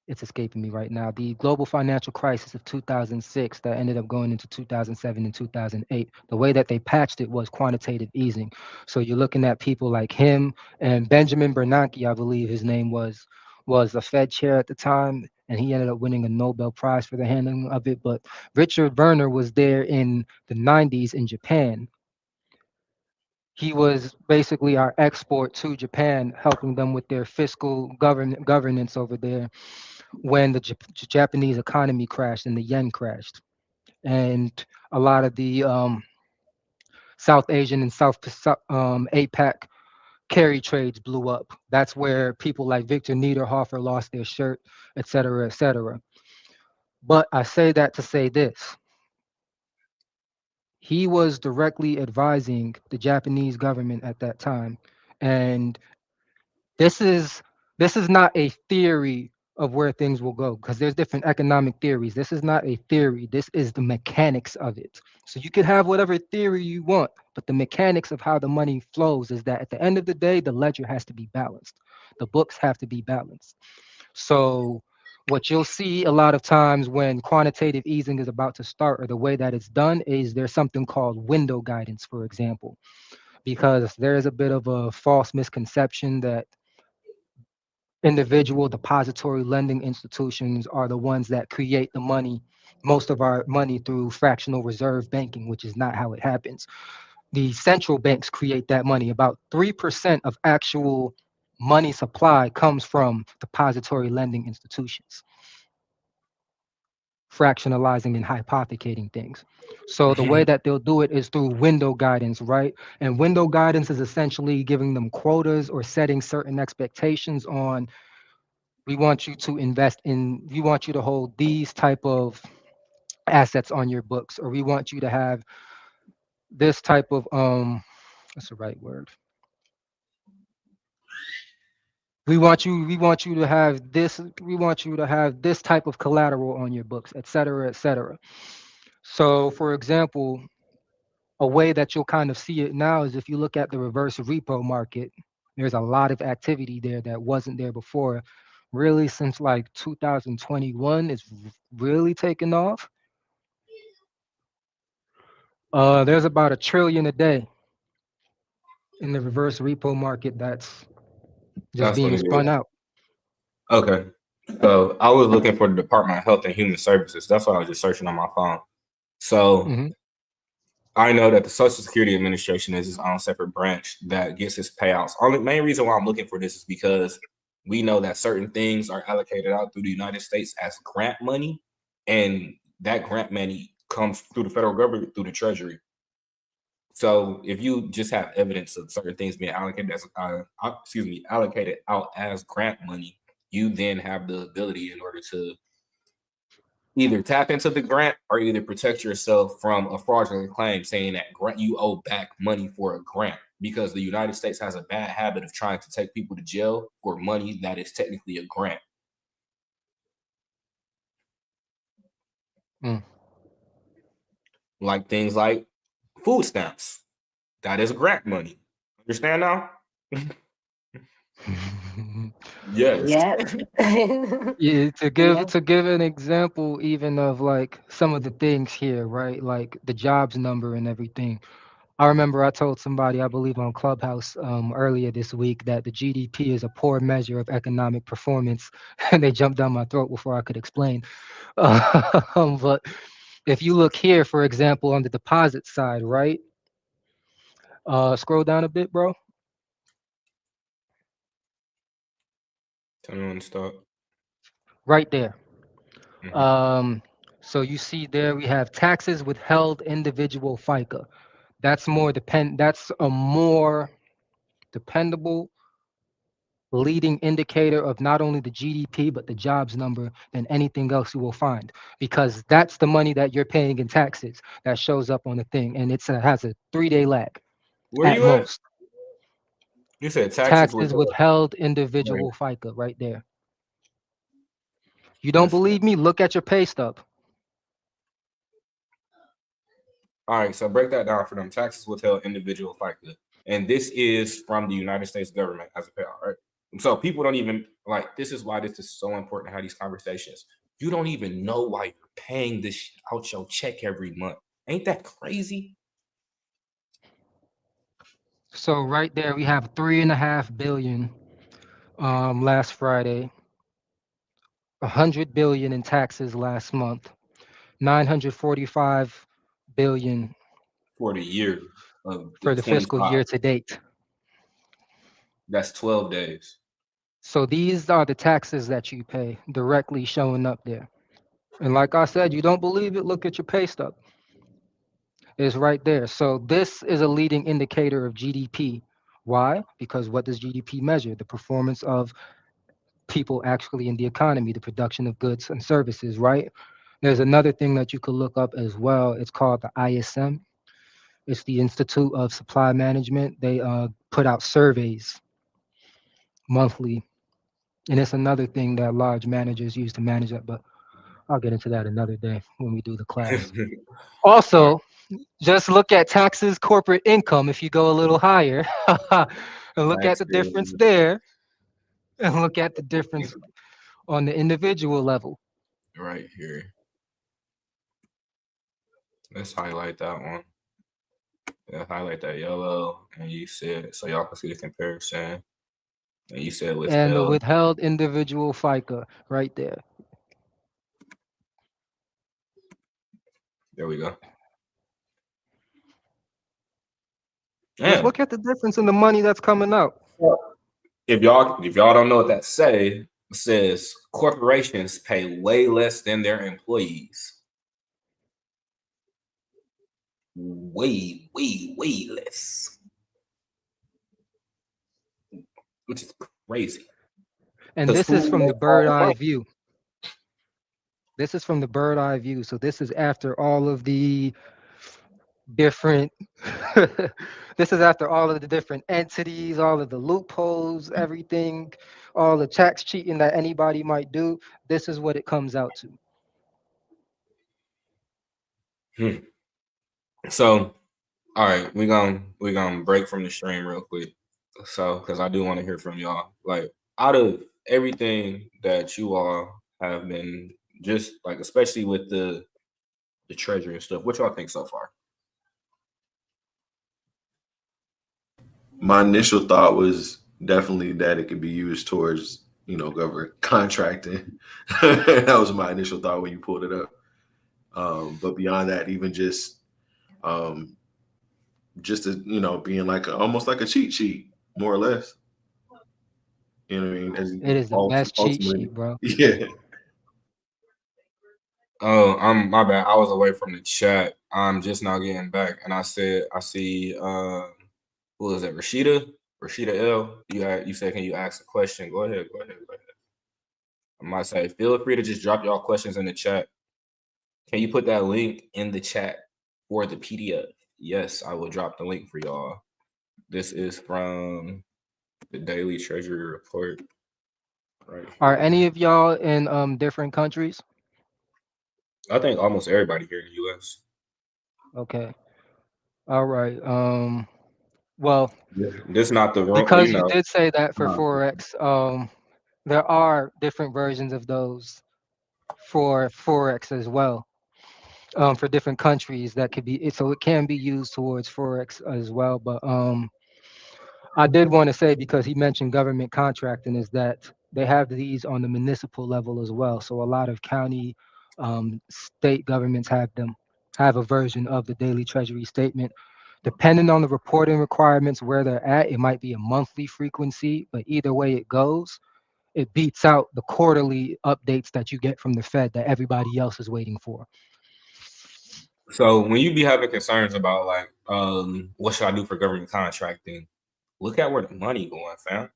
it's escaping me right now, the global financial crisis of 2006 that ended up going into 2007 and 2008, the way that they patched it was quantitative easing. So you're looking at people like him and Benjamin Bernanke, I believe his name was a Fed chair at the time, and he ended up winning a Nobel Prize for the handling of it. But Richard Werner was there in the 90s in Japan. He was basically our export to Japan, helping them with their fiscal governance over there when the Japanese economy crashed and the yen crashed. And a lot of the South Asian and APAC carry trades blew up. That's where people like Victor Niederhofer lost their shirt, et cetera, et cetera. But I say that to say this. He was directly advising the Japanese government at that time. And this is not a theory of where things will go, because there's different economic theories. This is not a theory. This is the mechanics of it. So you can have whatever theory you want, but the mechanics of how the money flows is that at the end of the day, the ledger has to be balanced. The books have to be balanced. So what you'll see a lot of times when quantitative easing is about to start, or the way that it's done, is there's something called window guidance, for example, because there is a bit of a false misconception that individual depository lending institutions are the ones that create the money, most of our money, through fractional reserve banking, which is not how it happens. The central banks create that money. About 3% of actual money supply comes from depository lending institutions, fractionalizing and hypothecating things. So the way that they'll do it is through window guidance, right? And window guidance is essentially giving them quotas or setting certain expectations on We want you to invest in. We want you to hold these type of assets on your books, or we want you to have this type of what's the right word? We want you to have this. We want you to have this type of collateral on your books, et cetera, et cetera. So, for example, a way that you'll kind of see it now is if you look at the reverse repo market. There's a lot of activity there that wasn't there before. Really, since like 2021, it's really taken off. There's about a trillion a day in the reverse repo market that's just That's what being it is. spun out. Okay. So I was looking for the Department of Health and Human Services. That's why I was just searching on my phone. So Hmm. I know that the Social Security Administration is its own separate branch that gets its payouts. Only main reason why I'm looking for this is because we know that certain things are allocated out through the United States as grant money, and that grant money comes through the federal government through the Treasury. So if you just have evidence of certain things being allocated as allocated out as grant money, you then have the ability in order to either tap into the grant or either protect yourself from a fraudulent claim saying that grant you owe back money for a grant, because the United States has a bad habit of trying to take people to jail for money that is technically a grant. Mm. Like things like food stamps. That is grant money. Understand now? Yes. Yep. Yeah, Yeah. to give an example even of like some of the things here, right? Like the jobs number and everything. I remember I told somebody, I believe on Clubhouse earlier this week, that the GDP is a poor measure of economic performance, and they jumped down my throat before I could explain. But if you look here, for example, on the deposit side, right? Scroll down a bit, bro. Tell me when to stop. Right there. Mhm. Um, so you see there we have taxes withheld individual FICA. That's a more dependable leading indicator of not only the GDP but the jobs number than anything else you will find, because that's the money that you're paying in taxes that shows up on the thing, and has a 3-day lag Where at you at? most. You said taxes with Taxes withheld right. individual FICA right there. You don't That's believe me? Look at your pay stub. all right. So break that down for them. Taxes withheld individual FICA, and this is from the United States government as a payout, right? So people don't even like. This is why this is so important to have these conversations. You don't even know why you're paying this out your check every month. Ain't that crazy? So right there we have 3.5 billion last Friday, 100 billion in taxes last month, 945 billion For the year of the for the fiscal 25. year to date. That's 12 days. So these are the taxes that you pay directly showing up there. And like I said, you don't believe it, look at your pay stub. It's right there. So this is a leading indicator of GDP. Why? Because what does GDP measure? The performance of people actually in the economy, the production of goods and services, right? There's another thing that you could look up as well. It's called the ISM. It's the Institute of Supply Management. They put out surveys monthly, and it's another thing that large managers use to manage it. But I'll get into that another day when we do the class. All right. Also, just look at taxes, corporate income if you go a little higher, and look at Tax the difference bill there, and look at the difference on the individual level. right here. Let's highlight that one. Yeah, highlight that yellow, and you said so y'all can see the comparison. And you said And the withheld. withheld individual FICA right there. There we go. Just Yeah. look at the difference in the money that's coming out. If y'all don't know what that it says corporations pay way less than their employees. Way, way, way less. Which is crazy. And Because this is who from the makes all bird the eye money? view. This is from the bird eye view. So this is after all of the different this is after all of the different entities, all of the loopholes, everything, all the tax cheating that anybody might do. This is what it comes out to. So, all right, we gonna break from the stream real quick. So, because I do want to hear from y'all. Like, out of everything that you all have been just like, especially with the treasury and stuff, what y'all think so far? My initial thought was definitely that it could be used towards, government contracting. That was my initial thought when you pulled it up. But beyond that, even just being like almost like a cheat sheet, more or less. You know what I mean? It is the best cheat Ultimately, sheet, bro. yeah. Oh, I'm my bad. I was away from the chat. I'm just now getting back, and I said I see. Who is that? Rashida. Rashida L. You said, can you ask a question? Go ahead. Go ahead. Go ahead. I might say, feel free to just drop y'all questions in the chat. Can you put that link in the chat for the PDF? Yes, I will drop the link for y'all. This is from the Daily Treasury Report. Right. Are any of y'all in different countries? I think almost everybody here in the U.S. Okay. All right. Well, This is not the wrong, because you did say that for Forex, there are different versions of those for Forex as well. For different countries that could be so it can be used towards Forex as well. But I did want to say, because he mentioned government contracting, is that they have these on the municipal level as well. So a lot of county, state governments have a version of the daily treasury statement. Depending on the reporting requirements where they're at, it might be a monthly frequency, but either way it goes, it beats out the quarterly updates that you get from the Fed that everybody else is waiting for. So when you be having concerns about like, what should I do for government contracting? Look at where the money going, fam.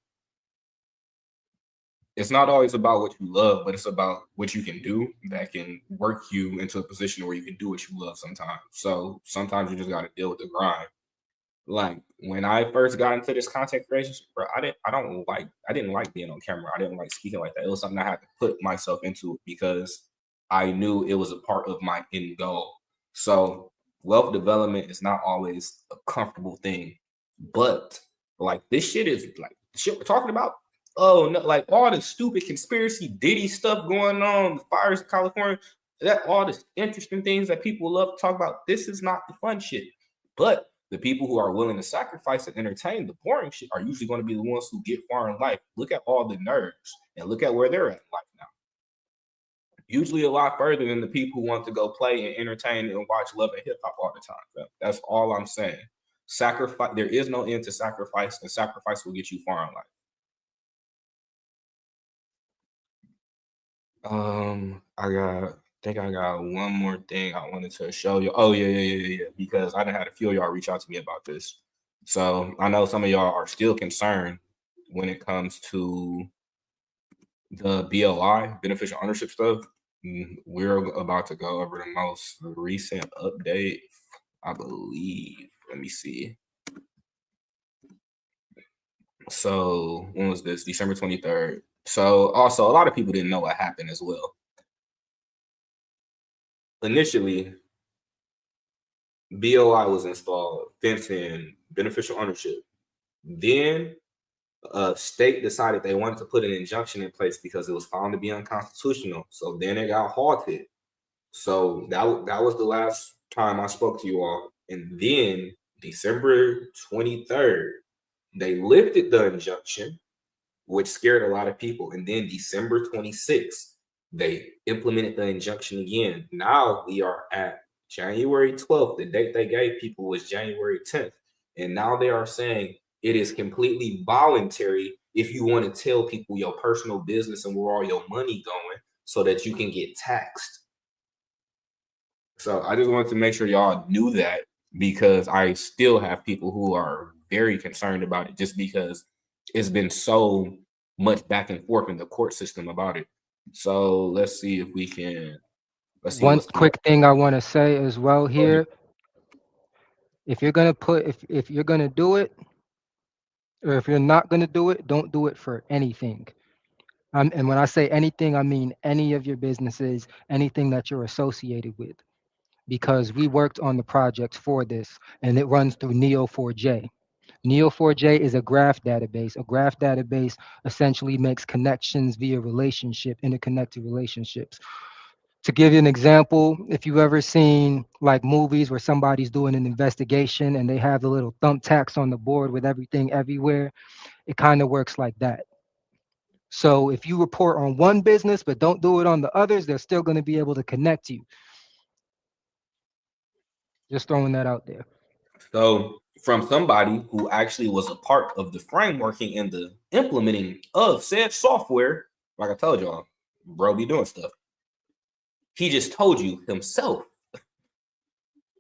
It's not always about what you love, but it's about what you can do that can work you into a position where you can do what you love sometimes. So sometimes you just got to deal with the grind. Like when I first got into this content creation, bro, I didn't like being on camera. I didn't like speaking like that. It was something I had to put myself into because I knew it was a part of my end goal. So wealth development is not always a comfortable thing, but like this shit is like shit we're talking about. Oh no, like all the stupid conspiracy Diddy stuff going on, the fires in California, that all the interesting things that people love to talk about. This is not the fun shit. But the people who are willing to sacrifice and entertain the boring shit are usually going to be the ones who get far in life. Look at all the nerds and look at where they're at in life now. Usually a lot further than the people who want to go play and entertain and watch love and hip hop all the time. That's all I'm saying. Sacrifice. There is no end to sacrifice, and sacrifice will get you far in life. I think I got one more thing I wanted to show you. Oh yeah. Because I done had a few of y'all reach out to me about this. So I know some of y'all are still concerned when it comes to the BOI, beneficial ownership stuff. We're about to go over the most recent update, I believe. Let me see. So when was this? December 23rd. So also a lot of people didn't know what happened as well. Initially, BOI was installed, fencing, beneficial ownership. Then a state decided they wanted to put an injunction in place because it was found to be unconstitutional. So then it got halted. So that was the last time I spoke to you all. And then December 23rd, they lifted the injunction, which scared a lot of people. And then December 26th, they implemented the injunction again. Now we are at January 12th. The date they gave people was January 10th. And now they are saying it is completely voluntary if you want to tell people your personal business and where all your money going so that you can get taxed. So I just wanted to make sure y'all knew that, because I still have people who are very concerned about it just because it's been so much back and forth in the court system about it. So let's see if we can. Let's see One what's quick thing I want to say as well Go ahead. here, if you're gonna put, if you're gonna do it, or if you're not gonna do it, don't do it for anything. And when I say anything, I mean any of your businesses, anything that you're associated with, because we worked on the project for this, and it runs through Neo4j. Neo4j is a graph database. A graph database essentially makes connections via relationship, interconnected relationships. To give you an example, if you've ever seen like movies where somebody's doing an investigation and they have the little thumbtacks on the board with everything everywhere, it kind of works like that. So if you report on one business but don't do it on the others, they're still going to be able to connect you. Just throwing that out there. So from somebody who actually was a part of the frameworking and the implementing of said software, like I told y'all, bro be doing stuff. He just told you himself.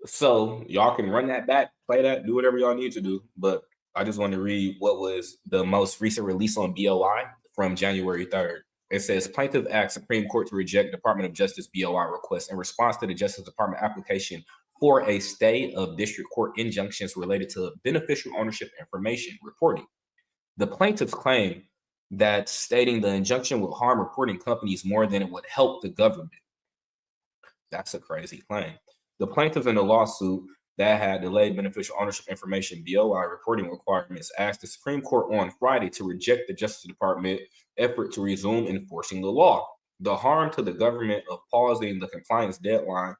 So y'all can run that back, play that, do whatever y'all need to do. But I just want to read what was the most recent release on BOI from January 3rd. It says plaintiff asks Supreme Court to reject Department of Justice BOI request in response to the Justice Department application for a stay of district court injunctions related to beneficial ownership information reporting. The plaintiffs claim that stating the injunction will harm reporting companies more than it would help the government. That's a crazy claim. The plaintiffs in the lawsuit that had delayed beneficial ownership information BOI reporting requirements asked the Supreme Court on Friday to reject the Justice Department effort to resume enforcing the law. The harm to the government of pausing the compliance deadline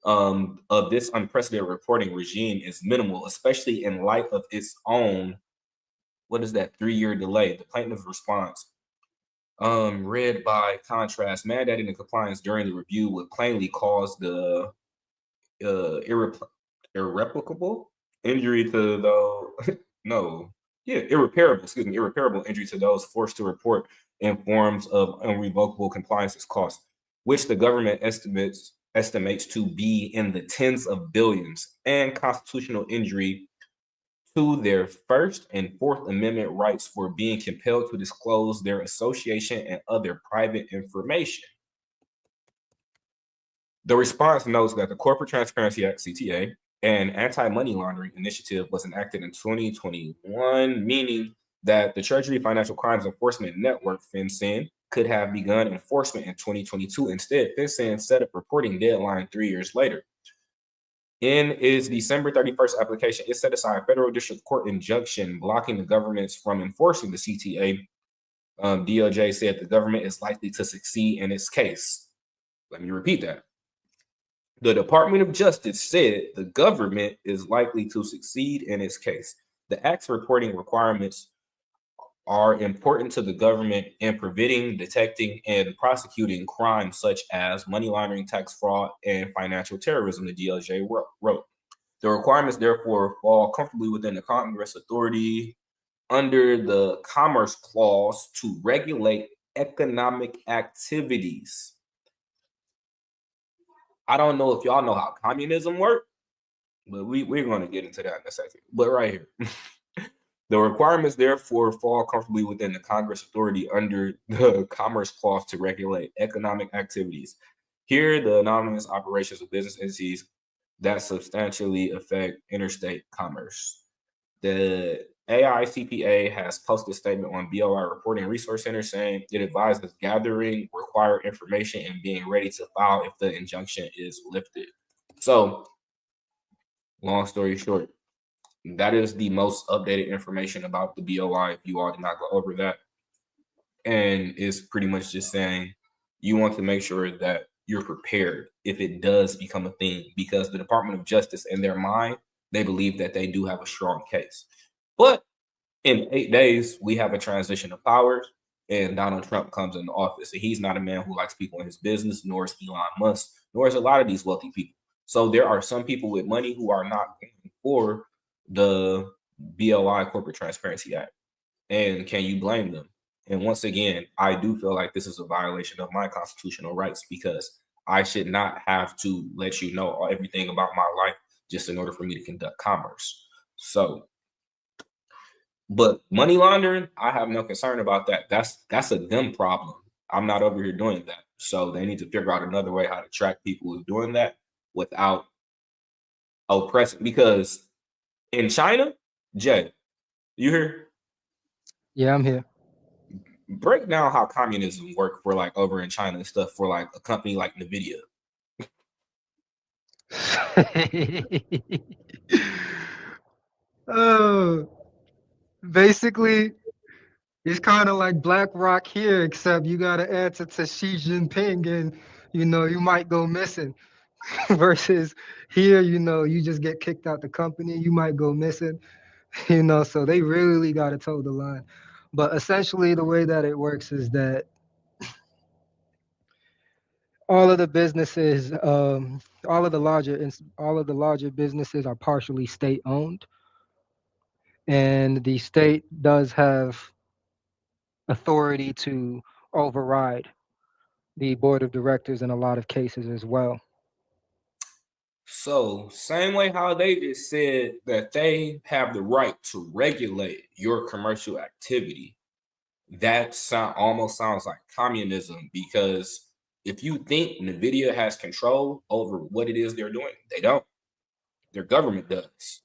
of this unprecedented reporting regime is minimal, especially in light of its own, 3-year delay. The plaintiff's response, read by contrast, mandating the compliance during the review would plainly cause the irreparable injury to irreparable injury to those forced to report in forms of irrevocable compliance costs, which the government estimates to be in the tens of billions, and constitutional injury to their First and Fourth Amendment rights for being compelled to disclose their association and other private information. The response notes that the Corporate Transparency Act, CTA, and Anti-Money Laundering Initiative was enacted in 2021, meaning that the Treasury Financial Crimes Enforcement Network, FinCEN, could have begun enforcement in 2022. Instead, FinCEN set up reporting deadline 3 years later. In its December 31st application, it set aside a federal district court injunction blocking the governments from enforcing the CTA. DOJ said the government is likely to succeed in its case. Let me repeat that. The Department of Justice said the government is likely to succeed in its case. The Act's reporting requirements are important to the government in preventing, detecting, and prosecuting crimes such as money laundering, tax fraud, and financial terrorism, the DOJ wrote. The requirements, therefore, fall comfortably within the Congress authority under the Commerce Clause to regulate economic activities. I don't know if y'all know how communism works, but we're going to get into that in a second. But right here, the requirements therefore fall comfortably within the Congress authority under the Commerce Clause to regulate economic activities. Here, the anonymous operations of business entities that substantially affect interstate commerce. The AICPA has posted a statement on BOI Reporting Resource Center saying it advises gathering required information and being ready to file if the injunction is lifted. So, long story short, that is the most updated information about the BOI if you all did not go over that. And it's pretty much just saying you want to make sure that you're prepared if it does become a thing, because the Department of Justice, in their mind, they believe that they do have a strong case. But in 8 days, we have a transition of powers, and Donald Trump comes into office. And he's not a man who likes people in his business, nor is Elon Musk, nor is a lot of these wealthy people. So there are some people with money who are not going for the BOI Corporate Transparency Act. And can you blame them? And once again, I do feel like this is a violation of my constitutional rights, because I should not have to let you know everything about my life just in order for me to conduct commerce. So But money laundering, I have no concern about that. That's a them problem. I'm not over here doing that. So they need to figure out another way how to track people who's doing that without oppressing. Because in China, Jay, you hear? Yeah, I'm here. Break down how communism work for like over in China and stuff for like a company like Nvidia. Oh, basically, it's kind of like BlackRock here, except you got to answer to Xi Jinping, and you might go missing. Versus here, you just get kicked out the company, you might go missing. So they really got to toe the line. But essentially, the way that it works is that all of the businesses, all of the larger businesses are partially state owned, and the state does have authority to override the board of directors in a lot of cases as well. So, same way how they just said that they have the right to regulate your commercial activity, that almost sounds like communism, because if you think NVIDIA has control over what it is they're doing, they don't. Their government does.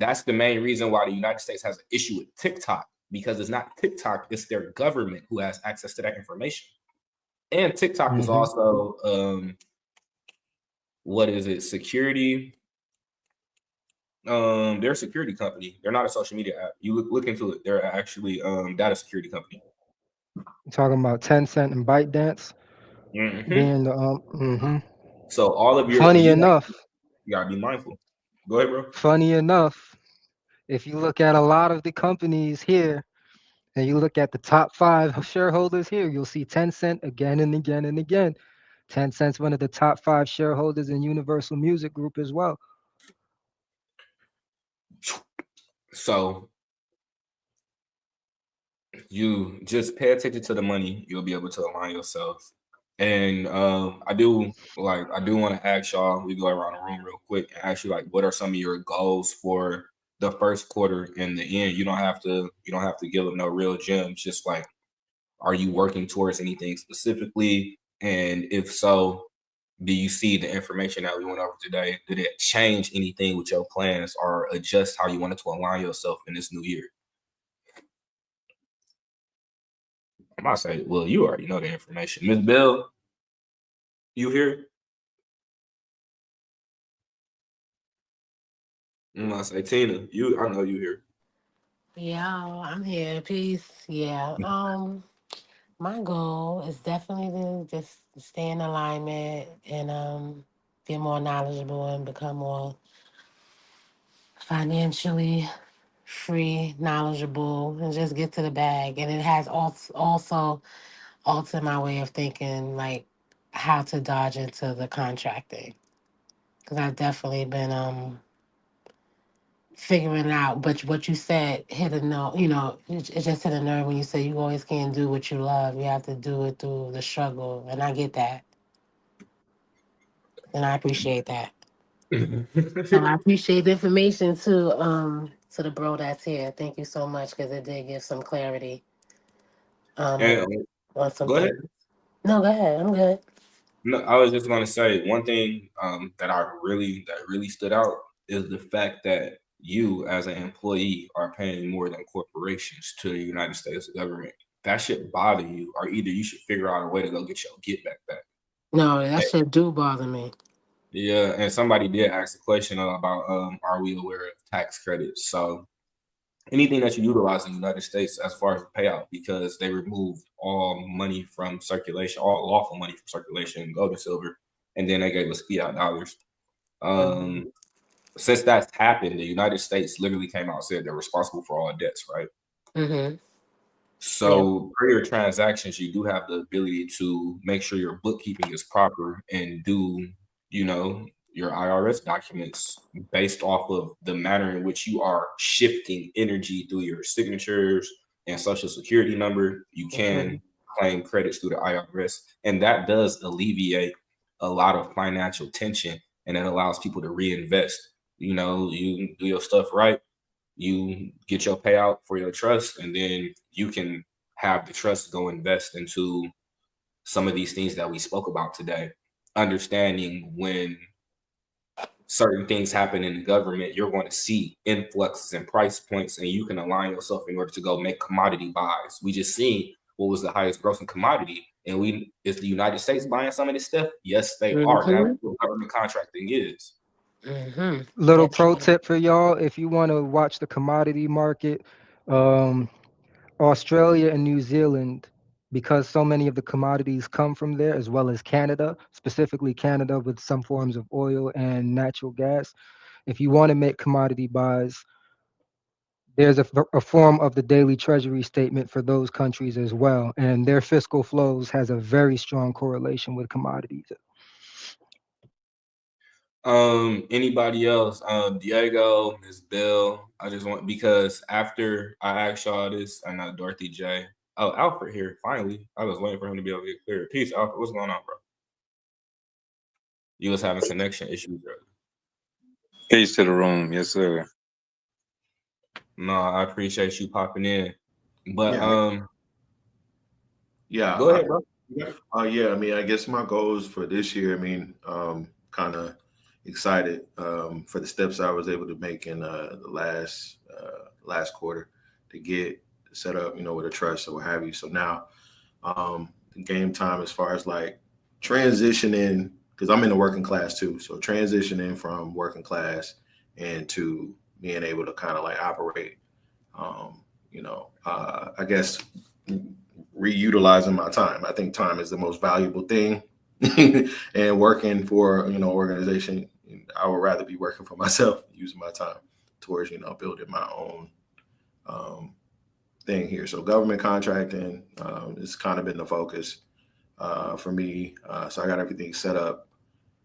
That's the main reason why the United States has an issue with TikTok, because it's not TikTok, it's their government who has access to that information. And TikTok is also what is it? Security. They're a security company. They're not a social media app. You look into it. They're actually data security company. I'm talking about Tencent and ByteDance being the So all of your funny enough, you gotta be mindful. Go ahead, bro. funny enough, if you look at a lot of the companies here and you look at the top 5 shareholders here, you'll see Tencent again and again and again. Tencent's one of the top 5 shareholders in Universal Music Group as well. So you just pay attention to the money, you'll be able to align yourself. And I do want to ask y'all, we go around the room real quick and ask you, like, what are some of your goals for the first quarter and the end? You don't have to give them no real gems, just like, are you working towards anything specifically? And if so, do you see the information that we went over today? Did it change anything with your plans or adjust how you wanted to align yourself in this new year? I might say, well, you already know the information. Ms. Bell, you here? I might say, Tina, I know you here. Yeah, I'm here. Peace. Yeah. My goal is definitely to just stay in alignment and get more knowledgeable and become more financially free, knowledgeable, and just get to the bag. And it has also altered my way of thinking, like how to dodge into the contracting, because I've definitely been figuring it out. But what you said hit a note. It just hit a nerve when you say you always can't do what you love. You have to do it through the struggle, and I get that, and I appreciate that. So I appreciate the information to the bro that's here. Thank you so much, because it did give some clarity And, on some go ahead. things. No, go ahead. I'm good. No, I was just going to say one thing that really stood out is the fact that you, as an employee, are paying more than corporations to the United States government. That should bother you, or either you should figure out a way to go get your get back. No, that shit do bother me. Yeah, and somebody did ask a question about are we aware of tax credits? So anything that you utilize in the United States as far as payout, because they removed all money from circulation, all lawful money from circulation, gold and silver, and then they gave us fiat dollars. Since that's happened, the United States literally came out and said they're responsible for all debts, right? Mm-hmm. So for your transactions, you do have the ability to make sure your bookkeeping is proper and do, your IRS documents based off of the manner in which you are shifting energy through your signatures and social security number. You can claim credits through the IRS, and that does alleviate a lot of financial tension, and it allows people to reinvest. You do your stuff right, you get your payout for your trust, and then you can have the trust go invest into some of these things that we spoke about today. Understanding when certain things happen in the government, you're going to see influxes and price points, and you can align yourself in order to go make commodity buys. We just seen what was the highest grossing commodity, and is the United States buying some of this stuff? Yes, they are. That's what government contracting is. Little pro tip for y'all: if you want to watch the commodity market, Australia and New Zealand, because so many of the commodities come from there, as well as Canada, specifically Canada with some forms of oil and natural gas. If you want to make commodity buys, there's a form of the daily treasury statement for those countries as well, and their fiscal flows has a very strong correlation with commodities. Anybody else? Diego, Ms. Bill. I just want, because after I asked y'all this, I know Dorothy J. Oh, Alfred here. Finally, I was waiting for him to be able to get clear. Peace, Alfred. What's going on, bro? You was having connection issues earlier. Peace to the room, yes, sir. No, I appreciate you popping in. But yeah, go ahead, bro. Yeah, I mean, I guess my goals for this year, I mean, kind of excited for the steps I was able to make in the last quarter to get set up, you know, with a trust or what have you. So now game time as far as like transitioning, because I'm in the working class too. So transitioning from working class and to being able to kind of like operate, you know, I guess reutilizing my time. I think time is the most valuable thing. And working for, you know, organization, I would rather be working for myself, using my time towards, you know, building my own thing here. So government contracting has kind of been the focus for me. So I got everything set up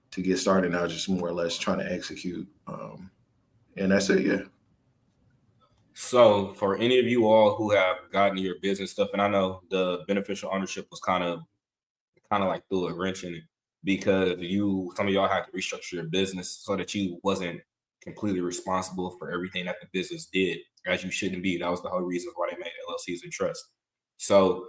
to get started now, just more or less trying to execute. And that's it, yeah. So for any of you all who have gotten your business stuff, and I know the beneficial ownership was kind of like threw a wrench in it, because some of y'all had to restructure your business so that you wasn't completely responsible for everything that the business did, as you shouldn't be. That was the whole reason why they made LLCs and trust. So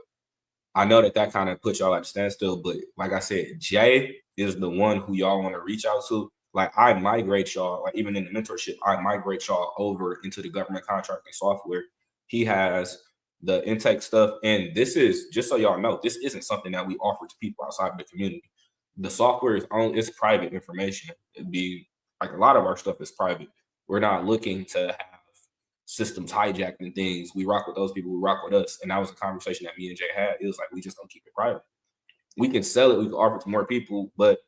I know that kind of put y'all at a standstill, but like I said, Jay is the one who y'all want to reach out to. Like, I migrate y'all, like even in the mentorship, I migrate y'all over into the government contracting software. He has the intake stuff, and this is, just so y'all know, this isn't something that we offer to people outside of the community. The software it's private information. It'd be like a lot of our stuff is private. We're not looking to have systems hijacked and things. We rock with those people who rock with us. And that was a conversation that me and Jay had. It was like, we just don't keep it private. We can sell it, we can offer it to more people, but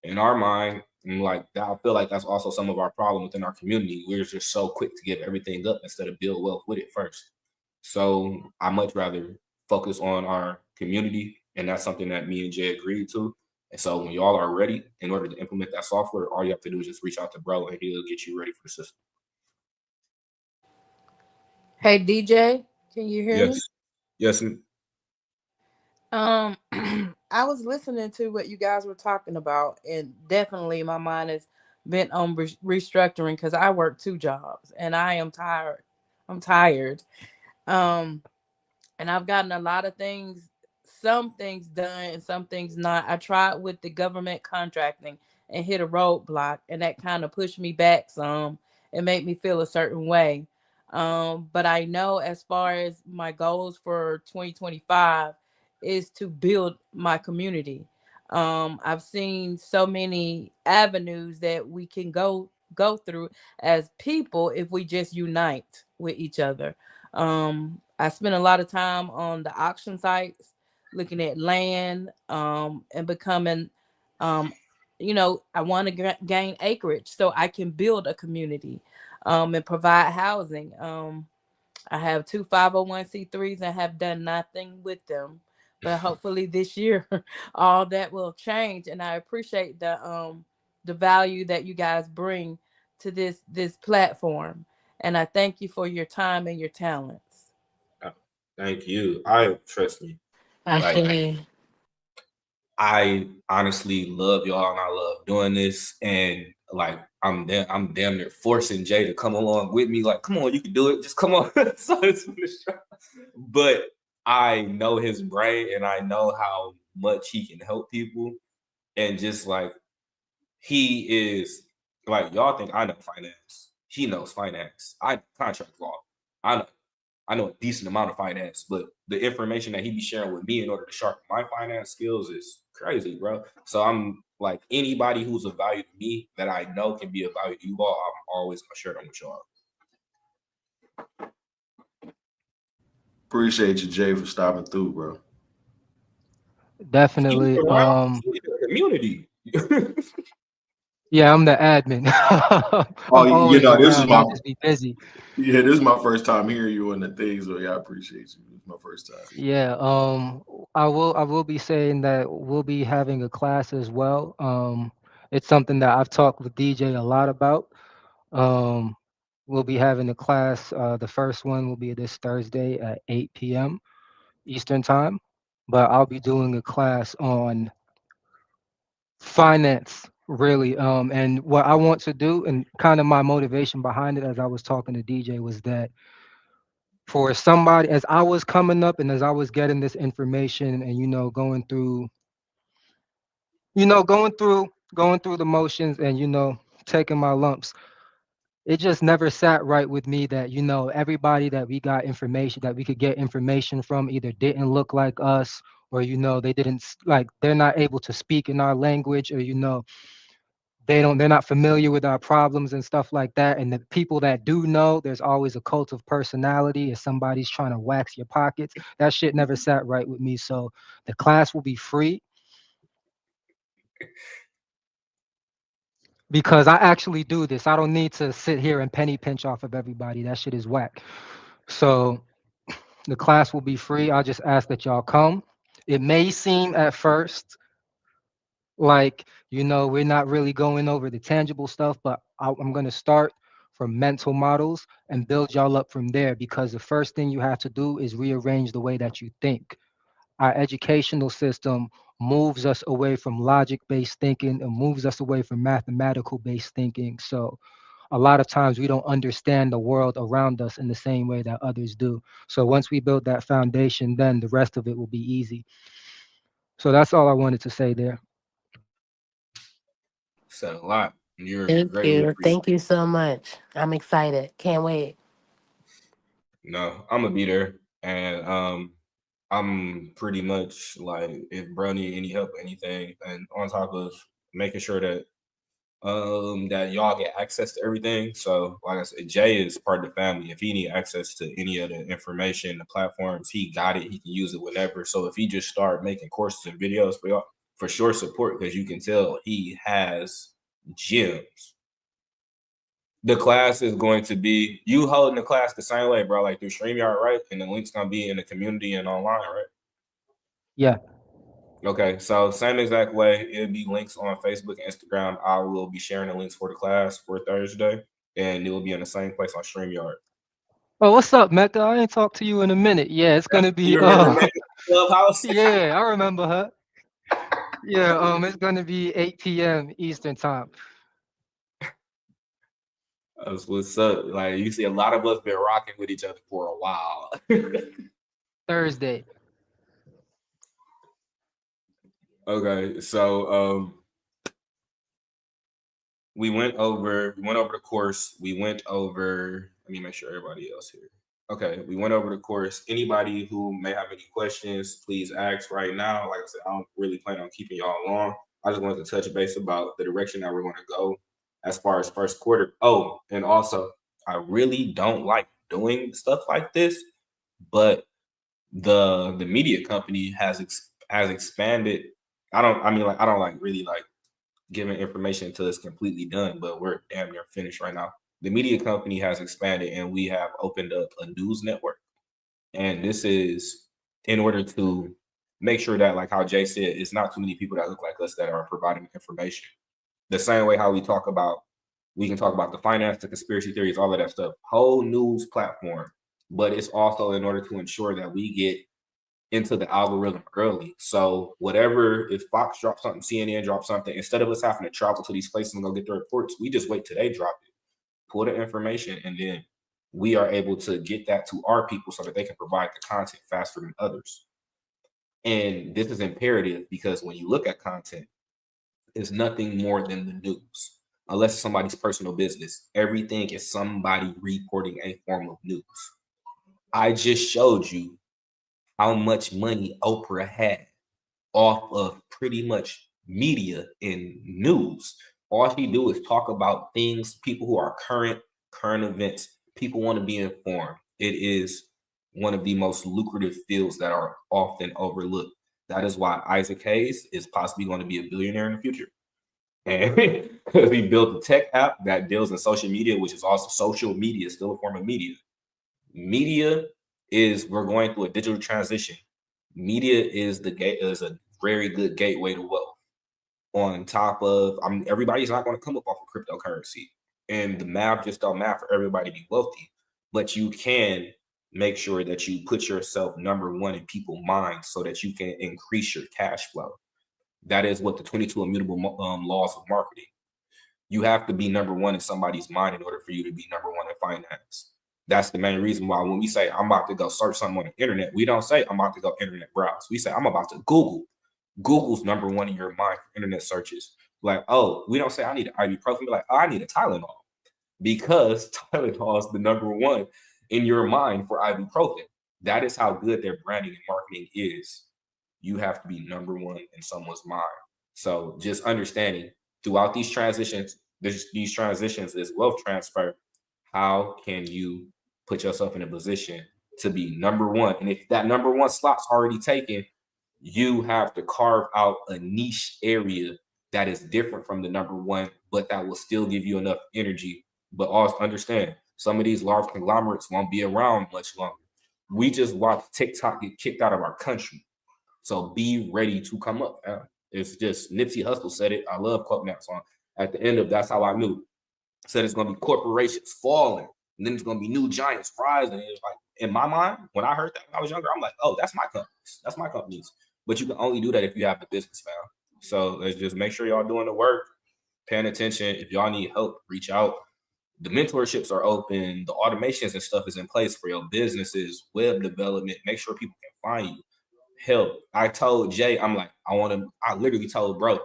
in our mind, and like that, I feel like that's also some of our problem within our community. We're just so quick to give everything up instead of build wealth with it first. So I much rather focus on our community, and that's something that me and Jay agreed to. And so when y'all are ready, in order to implement that software, all you have to do is just reach out to bro, and he'll get you ready for the system. Hey DJ, can you hear me? Yes. I was listening to what you guys were talking about, and definitely my mind is bent on restructuring, because I work 2 jobs and I am tired. I'm tired. And I've gotten a lot of things, some things done and some things not. I tried with the government contracting and hit a roadblock, and that kind of pushed me back some and made me feel a certain way. But I know, as far as my goals for 2025 is to build my community. I've seen so many avenues that we can go through as people if we just unite with each other. I spent a lot of time on the auction sites, looking at land, and becoming, you know, I want to gain acreage so I can build a community, and provide housing. I have 2 501c3s and have done nothing with them, but hopefully this year all that will change. And I appreciate the value that you guys bring to this platform, and I thank you for your time and your talents. Thank you. I trust me. Actually, I honestly love y'all, and I love doing this. And like, I'm damn near forcing Jay to come along with me. Like, come on, you can do it. Just come on. But I know his brain and I know how much he can help people. And just like he is like, y'all think I know finance. He knows finance. I know contract law. I know a decent amount of finance, but the information that he be sharing with me in order to sharpen my finance skills is crazy, bro. So I'm like, anybody who's of value to me that I know can be of value to you all, I'm always gonna share them with y'all. Appreciate you, Jay, for stopping through, bro. Definitely. Community. Yeah, I'm the admin. Oh, I'm always this is around. my I'll just be busy. Yeah, this is my first time hearing you on the thing, so yeah, I appreciate you. It's my first time. Yeah, I will be saying that we'll be having a class as well. It's something that I've talked with DJ a lot about. We'll be having a class. The first one will be this Thursday at 8 p.m. Eastern time, but I'll be doing a class on finance, really. And what I want to do, and kind of my motivation behind it, as I was talking to DJ, was that for somebody, as I was coming up and as I was getting this information and going through the motions and taking my lumps, it just never sat right with me that everybody that we got information that we could get information from either didn't look like us, or they didn't they're not able to speak in our language, or they're not familiar with our problems and stuff like that. And the people that do know, there's always a cult of personality, if somebody's trying to wax your pockets. That shit never sat right with me. So the class will be free because I actually do this. I don't need to sit here and penny pinch off of everybody. That shit is whack. So the class will be free. I'll just ask that y'all come. It may seem at first like we're not really going over the tangible stuff, but I'm going to start from mental models and build y'all up from there, because the first thing you have to do is rearrange the way that you think. Our educational system moves us away from logic-based thinking and moves us away from mathematical-based thinking. So a lot of times we don't understand the world around us in the same way that others do. So once we build that foundation, then the rest of it will be easy. So that's all I wanted to say there. Said a lot. You're Thank greatly you. appreciated. Thank you so much. I'm excited. Can't wait. No, I'm gonna be there, and I'm pretty much like, if bro need any help, anything, and on top of making sure that that y'all get access to everything. So like I said, Jay is part of the family. If he need access to any of the information, the platforms, he got it. He can use it whenever. So if he just start making courses and videos for y'all, for sure support, because you can tell he has gems. The class is going to be, you holding the class the same way, bro, like through StreamYard, right? And the link's gonna be in the community and online, right? Yeah. Okay, so same exact way. It'll be links on Facebook and Instagram. I will be sharing the links for the class for Thursday, and it will be in the same place on StreamYard. Oh, what's up, Mecca? I ain't talked to you in a minute. Yeah, it's gonna be. You remember Mecca Clubhouse? Yeah, I remember her. Yeah, it's gonna be 8 p.m. Eastern time. That's what's up. Like, you see, a lot of us been rocking with each other for a while. Thursday. Okay, so we went over the course. We went over, let me make sure everybody else here. Okay, we went over the course. Anybody who may have any questions, please ask right now. Like I said, I don't really plan on keeping y'all long. I just wanted to touch base about the direction that we're going to go as far as first quarter. Oh, and also, I really don't like doing stuff like this, but the media company has expanded. I don't like really like giving information until it's completely done, but we're damn near finished right now. The media company has expanded and we have opened up a news network. And this is in order to make sure that, like how Jay said, it's not too many people that look like us that are providing information. The same way how we can talk about the finance, the conspiracy theories, all of that stuff, whole news platform. But it's also in order to ensure that we get into the algorithm early. So whatever, if Fox drops something, CNN drops something, instead of us having to travel to these places and go get the reports, we just wait till they drop it, pull the information, and then we are able to get that to our people so that they can provide the content faster than others. And this is imperative because when you look at content, it's nothing more than the news. Unless it's somebody's personal business, everything is somebody reporting a form of news. I just showed you how much money Oprah had off of pretty much media and news. All she do is talk about things, people who are current events. People want to be informed. It is one of the most lucrative fields that are often overlooked. That is why Isaac Hayes is possibly going to be a billionaire in the future. And because he built a tech app that deals in social media, which is also social media, still a form of media. Media is, we're going through a digital transition. Media is a very good gateway to wealth. On top of, everybody's not going to come up off of cryptocurrency, and the math just don't math for everybody to be wealthy. But you can make sure that you put yourself number one in people's minds so that you can increase your cash flow. That is what the 22 immutable laws of marketing. You have to be number one in somebody's mind in order for you to be number one in finance. That's the main reason why when we say I'm about to go search something on the internet, we don't say I'm about to go internet browse. We say I'm about to Google. Google's number one in your mind for internet searches. Like, oh, we don't say I need an ibuprofen. We're like, oh, I need a Tylenol, because Tylenol is the number one in your mind for ibuprofen. That is how good their branding and marketing is. You have to be number one in someone's mind. So just understanding throughout these transitions, is wealth transfer. How can you put yourself in a position to be number one? And if that number one slot's already taken, you have to carve out a niche area that is different from the number one, but that will still give you enough energy. But also understand, some of these large conglomerates won't be around much longer. We just watched TikTok get kicked out of our country. So be ready to come up. It's just, Nipsey Hussle said it. I love quoting that song. At the end of That's How I Knew, said it's going to be corporations falling, and then it's going to be new giants rising. And it's like, in my mind, when I heard that when I was younger, I'm like, oh, that's my companies. That's my companies. But you can only do that if you have the business, fam. So let's just make sure y'all doing the work, paying attention. If y'all need help, reach out. The mentorships are open. The automations and stuff is in place for your businesses, web development. Make sure people can find you. Help. I told Jay, I'm like, I literally told bro,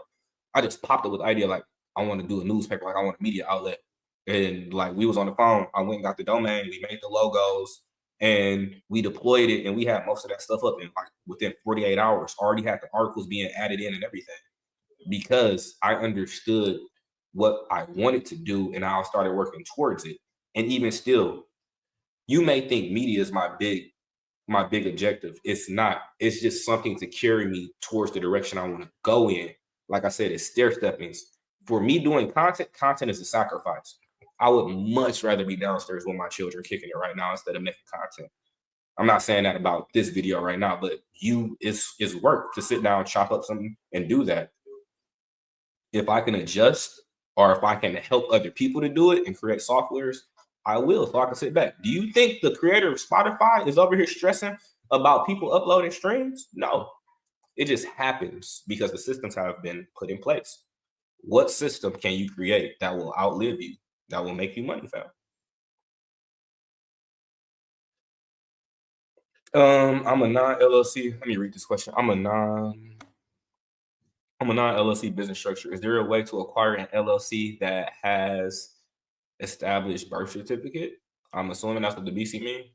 I just popped up with the idea, like, I want to do a newspaper, like I want a media outlet. And like, we was on the phone. I went and got the domain. We made the logos and we deployed it. And we had most of that stuff up in like within 48 hours, already had the articles being added in and everything, because I understood what I wanted to do and I started working towards it. And even still, you may think media is my big objective. It's not. It's just something to carry me towards the direction I want to go in. Like I said, it's stair steppings. For me, doing content is a sacrifice. I would much rather be downstairs with my children kicking it right now instead of making content. I'm not saying that about this video right now, but it's work to sit down, chop up something, and do that. If I can adjust, or if I can help other people to do it and create softwares, I will, so I can sit back. Do you think the creator of Spotify is over here stressing about people uploading streams? No. It just happens because the systems have been put in place. What system can you create that will outlive you, that will make you money, fam? I'm a non-LLC. Let me read this question. I'm a non-LLC business structure. Is there a way to acquire an LLC that has established birth certificate? I'm assuming that's what the BC mean.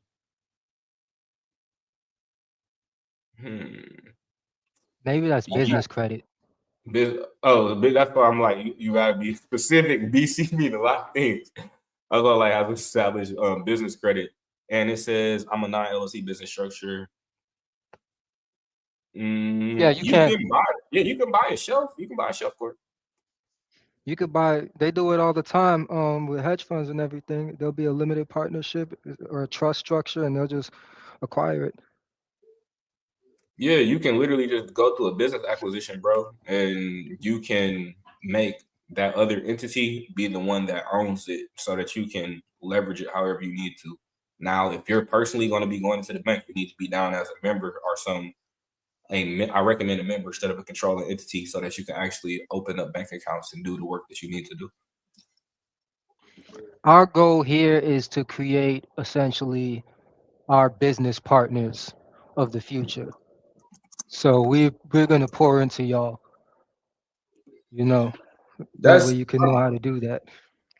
Maybe that's business credit. That's why I'm like, you gotta be specific. BC mean a lot of things. I was like, I've established business credit, and it says I'm a non-LLC business structure. Yeah, you can buy. Yeah, you can buy a shelf. You can buy a shelf for it. You could buy. They do it all the time with hedge funds and everything. There'll be a limited partnership or a trust structure, and they'll just acquire it. Yeah, you can literally just go through a business acquisition, bro, and you can make that other entity be the one that owns it so that you can leverage it however you need to. Now, if you're personally going to be going to the bank, you need to be down as a member or some I recommend a member instead of a controlling entity so that you can actually open up bank accounts and do the work that you need to do. Our goal here is to create essentially our business partners of the future. So we're gonna pour into y'all, you know, that way That's you can know how to do that.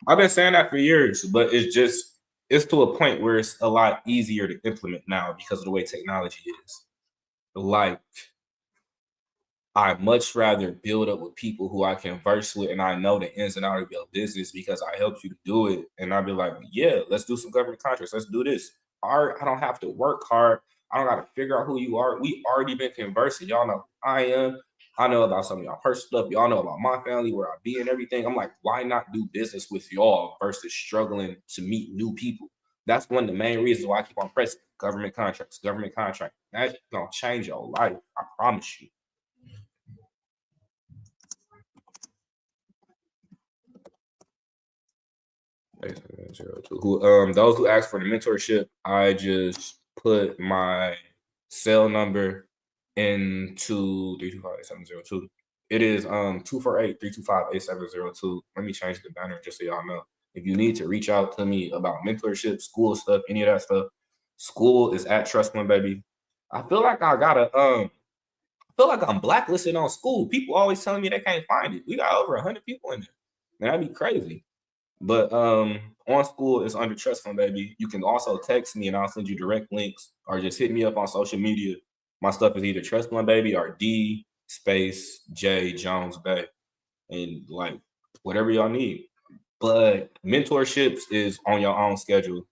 I've been saying that for years, but it's to a point where it's a lot easier to implement now because of the way technology is. Like, I'd much rather build up with people who I converse with and I know the ins and outs of your business because I helped you to do it. And I'd be like, yeah, let's do some government contracts. Let's do this. I don't have to work hard. I don't got to figure out who you are. We already been conversing. Y'all know who I am. I know about some of y'all personal stuff. Y'all know about my family, where I be and everything. I'm like, why not do business with y'all versus struggling to meet new people? That's one of the main reasons why I keep on pressing government contracts, government contract. That's gonna change your life. I promise you. Those who ask for the mentorship, I just put my cell number into 325-8702. It is 248-325-8702. Let me change the banner just so y'all know. If you need to reach out to me about mentorship, school stuff, any of that stuff, school is at Trust One Baby. I feel like I'm blacklisted on school. People always telling me they can't find it. We got over 100 people in there. Man, that'd be crazy. But on school it's under Trust Fund Baby. You can also text me and I'll send you direct links, or just hit me up on social media. My stuff is either Trust Fund Baby or D space J Jones Bay, and like whatever y'all need. But mentorships is on your own schedule.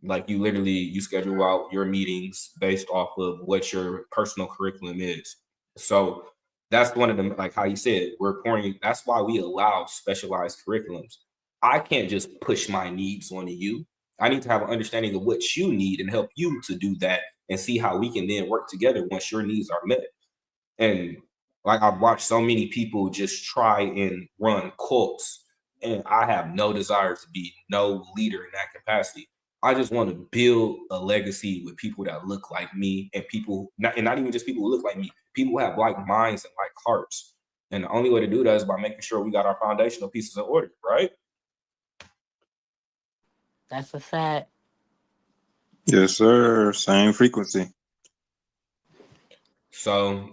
Like you schedule out your meetings based off of what your personal curriculum is. So that's one of them, like how you said, that's why we allow specialized curriculums. I can't just push my needs onto you. I need to have an understanding of what you need and help you to do that and see how we can then work together once your needs are met. And like I've watched so many people just try and run cults, and I have no desire to be no leader in that capacity. I just want to build a legacy with people that look like me and not even just people who look like me, people who have like minds and like hearts. And the only way to do that is by making sure we got our foundational pieces in order, right? That's a fact. Yes, sir. Same frequency. So,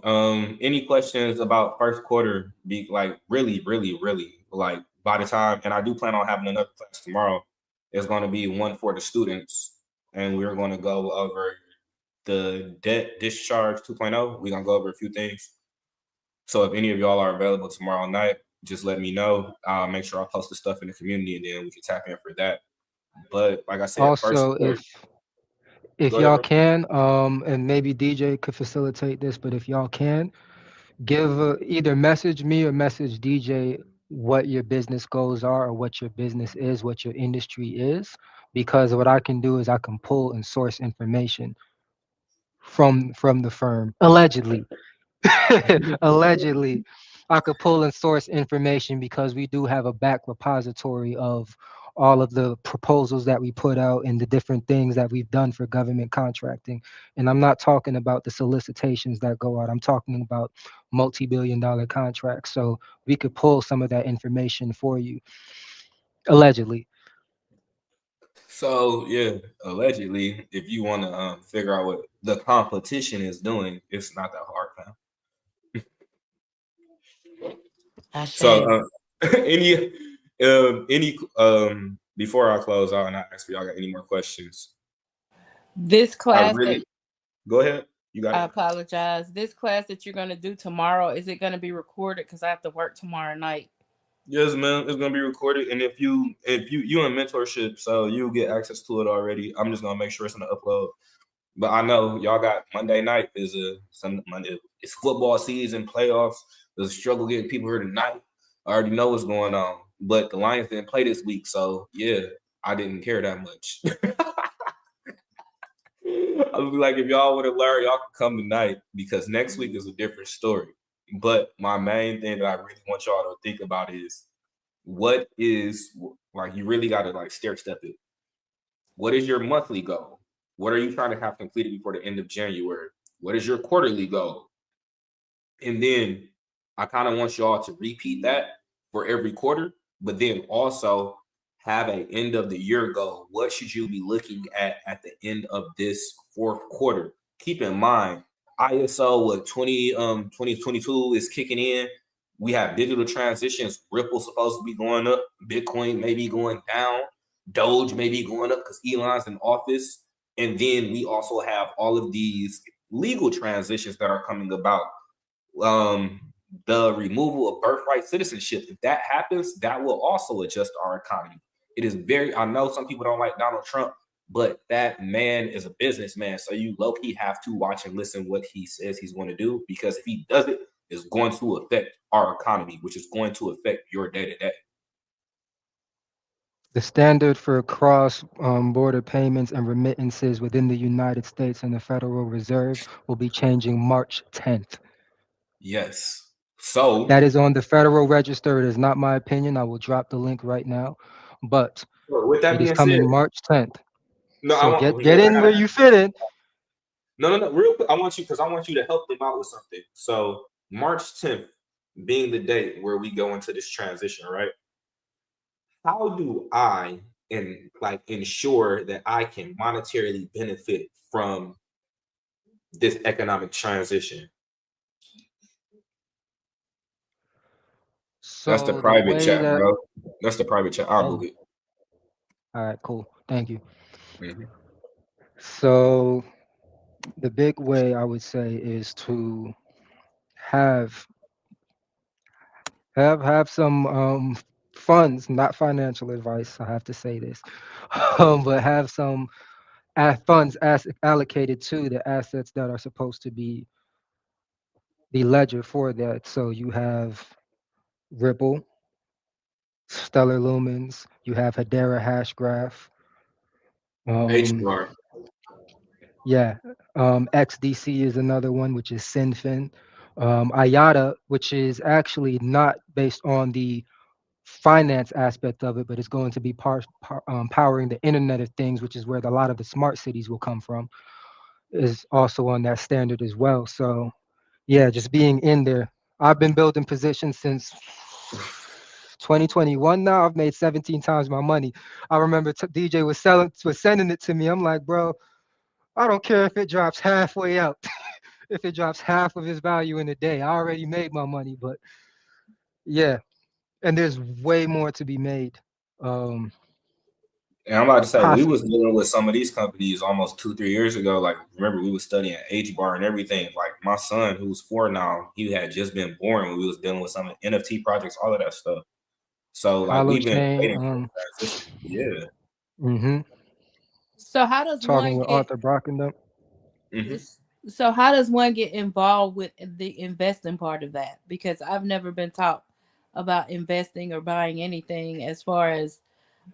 any questions about first quarter? Be like really, really, really like by the time, and I do plan on having another class tomorrow. It's going to be one for the students, and we're going to go over the debt discharge 2.0. We're going to go over a few things. So if any of y'all are available tomorrow night, just let me know. I'll make sure I post the stuff in the community, and then we can tap in for that. But like I said, Also, if Go ahead, y'all bro. can, and maybe DJ could facilitate this, but if y'all can, either message me or message DJ what your business goals are or what your business is, what your industry is, because what I can do is I can pull and source information from the firm, allegedly. Allegedly, I could pull and source information because we do have a back repository of all of the proposals that we put out and the different things that we've done for government contracting. And I'm not talking about the solicitations that go out. I'm talking about multi-billion-dollar contracts. So we could pull some of that information for you, allegedly. So yeah, allegedly, if you want to figure out what the competition is doing, it's not that hard, fam. So any before I close out and I ask if y'all got any more questions. This class Go ahead. You got I it. apologize. This class that you're going to do tomorrow, is it going to be recorded? Because I have to work tomorrow night. Yes, man. It's gonna be recorded, and if you in mentorship, so you get access to it already. I'm just gonna make sure it's gonna upload. But I know y'all got Monday night is Monday. It's football season, playoffs. There's a struggle getting people here tonight. I already know what's going on. But the Lions didn't play this week, so yeah, I didn't care that much. I would be like, if y'all want to learn, y'all can come tonight because next week is a different story. But my main thing that I really want y'all to think about is what is like you really got to like stair step it. What is your monthly goal? What are you trying to have completed before the end of January? What is your quarterly goal? And then I kind of want y'all to repeat that for every quarter, but then also have an end of the year goal. What should you be looking at the end of this fourth quarter? Keep in mind, ISO 2022 is kicking in. We have digital transitions. Ripple supposed to be going up. Bitcoin may be going down. Doge may be going up because Elon's in office. And then we also have all of these legal transitions that are coming about. The removal of birthright citizenship. If that happens, that will also adjust our economy. It is very, I know some people don't like Donald Trump, but that man is a businessman. So you low-key have to watch and listen what he says he's going to do, because if he does it, it's going to affect our economy, which is going to affect your day-to-day. The standard for cross-border payments and remittances within the United States and the Federal Reserve will be changing March 10th. Yes. So that is on the Federal Register. It is not my opinion. I will drop the link right now. But with that it is being coming said, March 10th. no, So get in where you fit in. No, real quick. I want you to help them out with something. So March 10th being the date where we go into this transition, right? How do I ensure that I can monetarily benefit from this economic transition? So that's the private chat, that, bro. That's the private chat. I'll move it. All right, cool. Thank you. Mm-hmm. So the big way I would say is to have some funds, not financial advice, I have to say this, but have some funds allocated to the assets that are supposed to be the ledger for that. So you have Ripple, Stellar Lumens, you have Hedera Hashgraph. HBAR. Yeah, XDC is another one, which is Sinfin. IATA, which is actually not based on the finance aspect of it, but it's going to be powering the Internet of Things, which is where a lot of the smart cities will come from, is also on that standard as well. So yeah, just being in there. I've been building positions since 2021 now. I've made 17 times my money. I remember DJ was sending it to me. I'm like, bro, I don't care if it drops halfway out. If it drops half of its value in a day, I already made my money. But yeah, and there's way more to be made. And I'm about to say, we was dealing with some of these companies almost 2-3 years ago. Like, remember, we was studying HBAR and everything. Like, my son, who's 4 now, he had just been born when we was dealing with some NFT projects, all of that stuff. So, like, we've been waiting for transition. Yeah. Mm-hmm. So how does talking with Arthur Brock and them? Mm-hmm. So how does one get involved with the investing part of that? Because I've never been taught about investing or buying anything as far as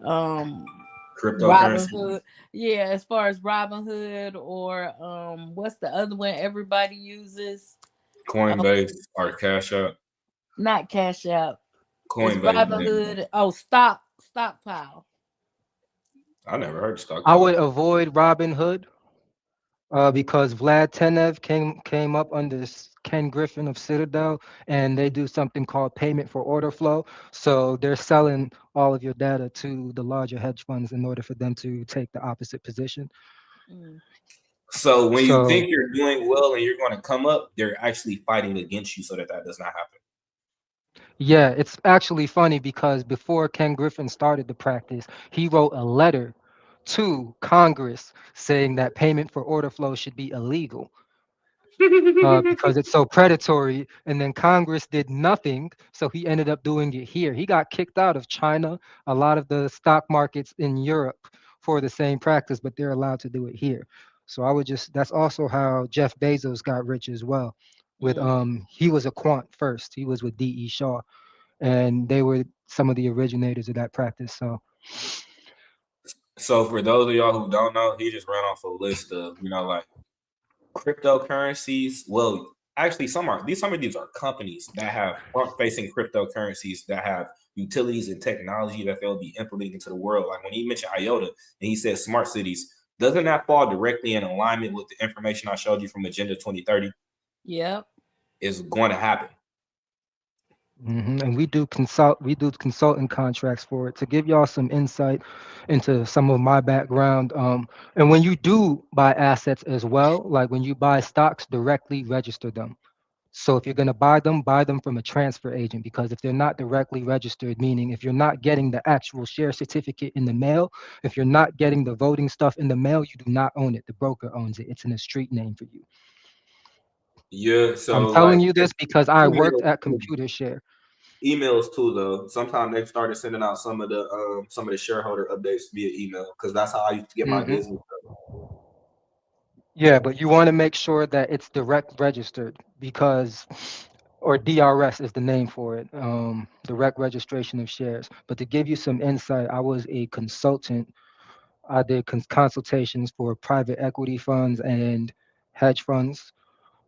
cryptocurrency. Robinhood. Yeah, as far as Robinhood or what's the other one everybody uses? Coinbase or Cash App. Not Cash App. Coinbase. Robinhood. Oh, Stockpile. I never heard of Stockpile. I would avoid Robinhood because Vlad Tenev came up under Ken Griffin of Citadel, and they do something called payment for order flow. So they're selling all of your data to the larger hedge funds in order for them to take the opposite position. So when you think you're doing well and you're going to come up, they're actually fighting against you so that does not happen. Yeah, it's actually funny because before Ken Griffin started the practice, he wrote a letter to Congress saying that payment for order flow should be illegal because it's so predatory. And then Congress did nothing, so he ended up doing it here. He got kicked out of China, a lot of the stock markets in Europe for the same practice, but they're allowed to do it here. So that's also how Jeff Bezos got rich as well. With he was a quant first. He was with D.E. Shaw, and they were some of the originators of that practice. So for those of y'all who don't know, he just ran off a list of, like cryptocurrencies. Well, actually, some of these are companies that have front-facing cryptocurrencies that have utilities and technology that they'll be implementing into the world. Like when he mentioned IOTA and he said smart cities, doesn't that fall directly in alignment with the information I showed you from Agenda 2030? Yep. is going to happen. And we do consulting contracts for it to give y'all some insight into some of my background. And when you do buy assets as well, like when you buy stocks, directly register them. So if you're going to buy them from a transfer agent, because if they're not directly registered, meaning if you're not getting the actual share certificate in the mail, if you're not getting the voting stuff in the mail, you do not own it. The broker owns it. It's in a street name for you. Yeah, so I'm telling like you this because I worked at emails, ComputerShare. emails too though. Sometimes they've started sending out some of the shareholder updates via email because that's how I used to get my Mhm. business. Yeah, but you want to make sure that it's direct registered because, or DRS is the name for it, direct registration of shares. But to give you some insight, I was a consultant. I did consultations for private equity funds and hedge funds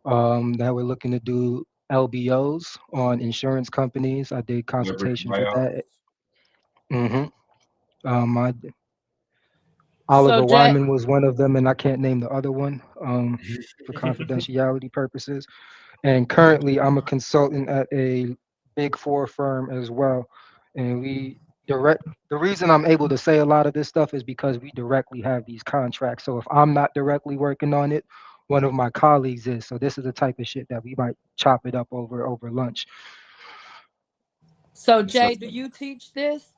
that were looking to do LBOs on insurance companies. I did Leverage consultation for buyout. that. I So Oliver Jay, Wyman was one of them, and I can't name the other one for confidentiality purposes. And currently, I'm a consultant at a Big Four firm as well. And the reason I'm able to say a lot of this stuff is because we directly have these contracts. So if I'm not directly working on it, one of my colleagues is. So this is the type of shit that we might chop it up over lunch. so Jay, do you teach this?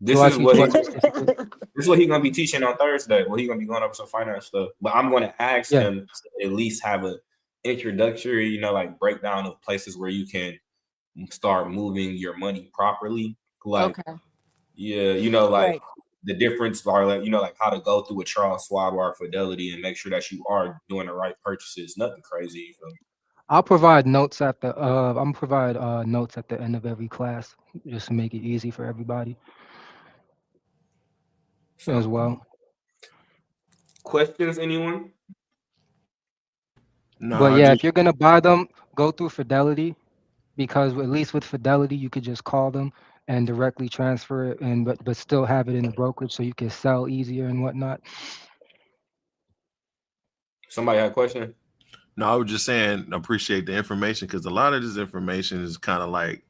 This Do I is teach what what specifically? this is what he's gonna be teaching on Thursday. Well, he's gonna be going over some finance stuff. But I'm gonna ask Yeah. him to at least have a introductory, like breakdown of places where you can start moving your money properly. Like, Okay. yeah, like Right. the difference are like, like how to go through a Charles Schwab or Fidelity and make sure that you are doing the right purchases. Nothing crazy. You feel me? I'll provide notes at the I'm provide notes at the end of every class just to make it easy for everybody as So, well. questions, anyone? No, But I yeah, just if you're gonna buy them, go through Fidelity because at least with Fidelity you could just call them and directly transfer it and but still have it in the brokerage so you can sell easier and whatnot. Somebody had a question? no, I was just saying I appreciate the information because a lot of this information is kind of like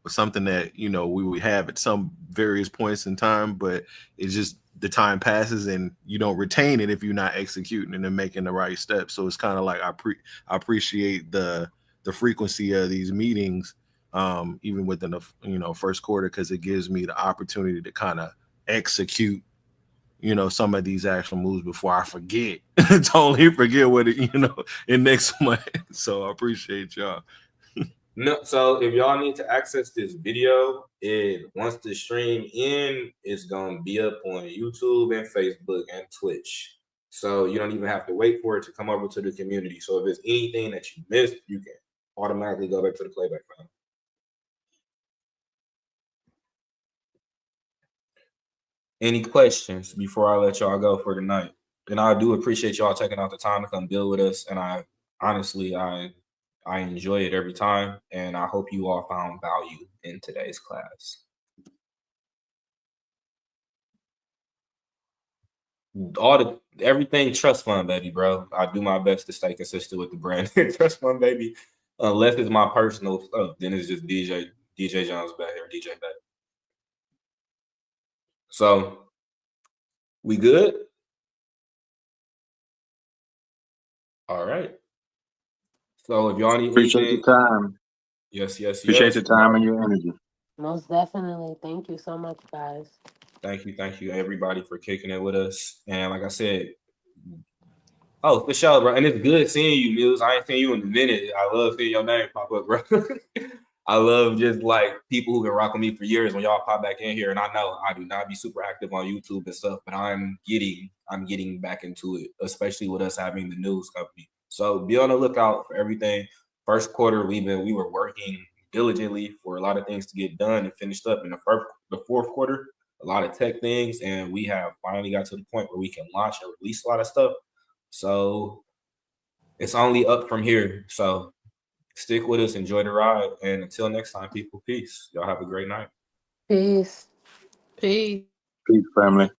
something that we would have at some various points in time, but it's just the time passes and you don't retain it if you're not executing and then making the right steps. So it's kind of like I appreciate the frequency of these meetings, even within the first quarter, because it gives me the opportunity to kind of execute some of these actual moves before I forget. Totally forget what it in next month. So I appreciate y'all. No, so if y'all need to access this video, once the stream in, it's gonna be up on YouTube and Facebook and Twitch. So you don't even have to wait for it to come over to the community. So if there's anything that you missed, you can automatically go back to the playback file. Any questions before I let y'all go for tonight? And I do appreciate y'all taking out the time to come build with us. And I honestly enjoy it every time, and I hope you all found value in today's class. Everything trust fund, baby, bro. I do my best to stay consistent with the brand. Trust fund, baby. Unless it's my personal stuff, then it's just DJ Jones back here, DJ back. So we good? All right. So if y'all need Appreciate anything, your time. yes. Appreciate your time and your energy. Most definitely. Thank you so much, guys. Thank you, everybody, for kicking it with us. And like I said, oh, for sure, bro. And it's good seeing you, Mills. I ain't seen you in a minute. I love seeing your name pop up, bro. I love just like people who've been rocking me for years when y'all pop back in here. And I know I do not be super active on YouTube and stuff, but I'm getting back into it, especially with us having the news company. So be on the lookout for everything. First quarter, we were working diligently for a lot of things to get done and finished up in the fourth quarter. A lot of tech things, and we have finally got to the point where we can launch and release a lot of stuff. So it's only up from here. So stick with us, enjoy the ride, and until next time, people, peace. Y'all have a great night. Peace. Peace. Peace, family.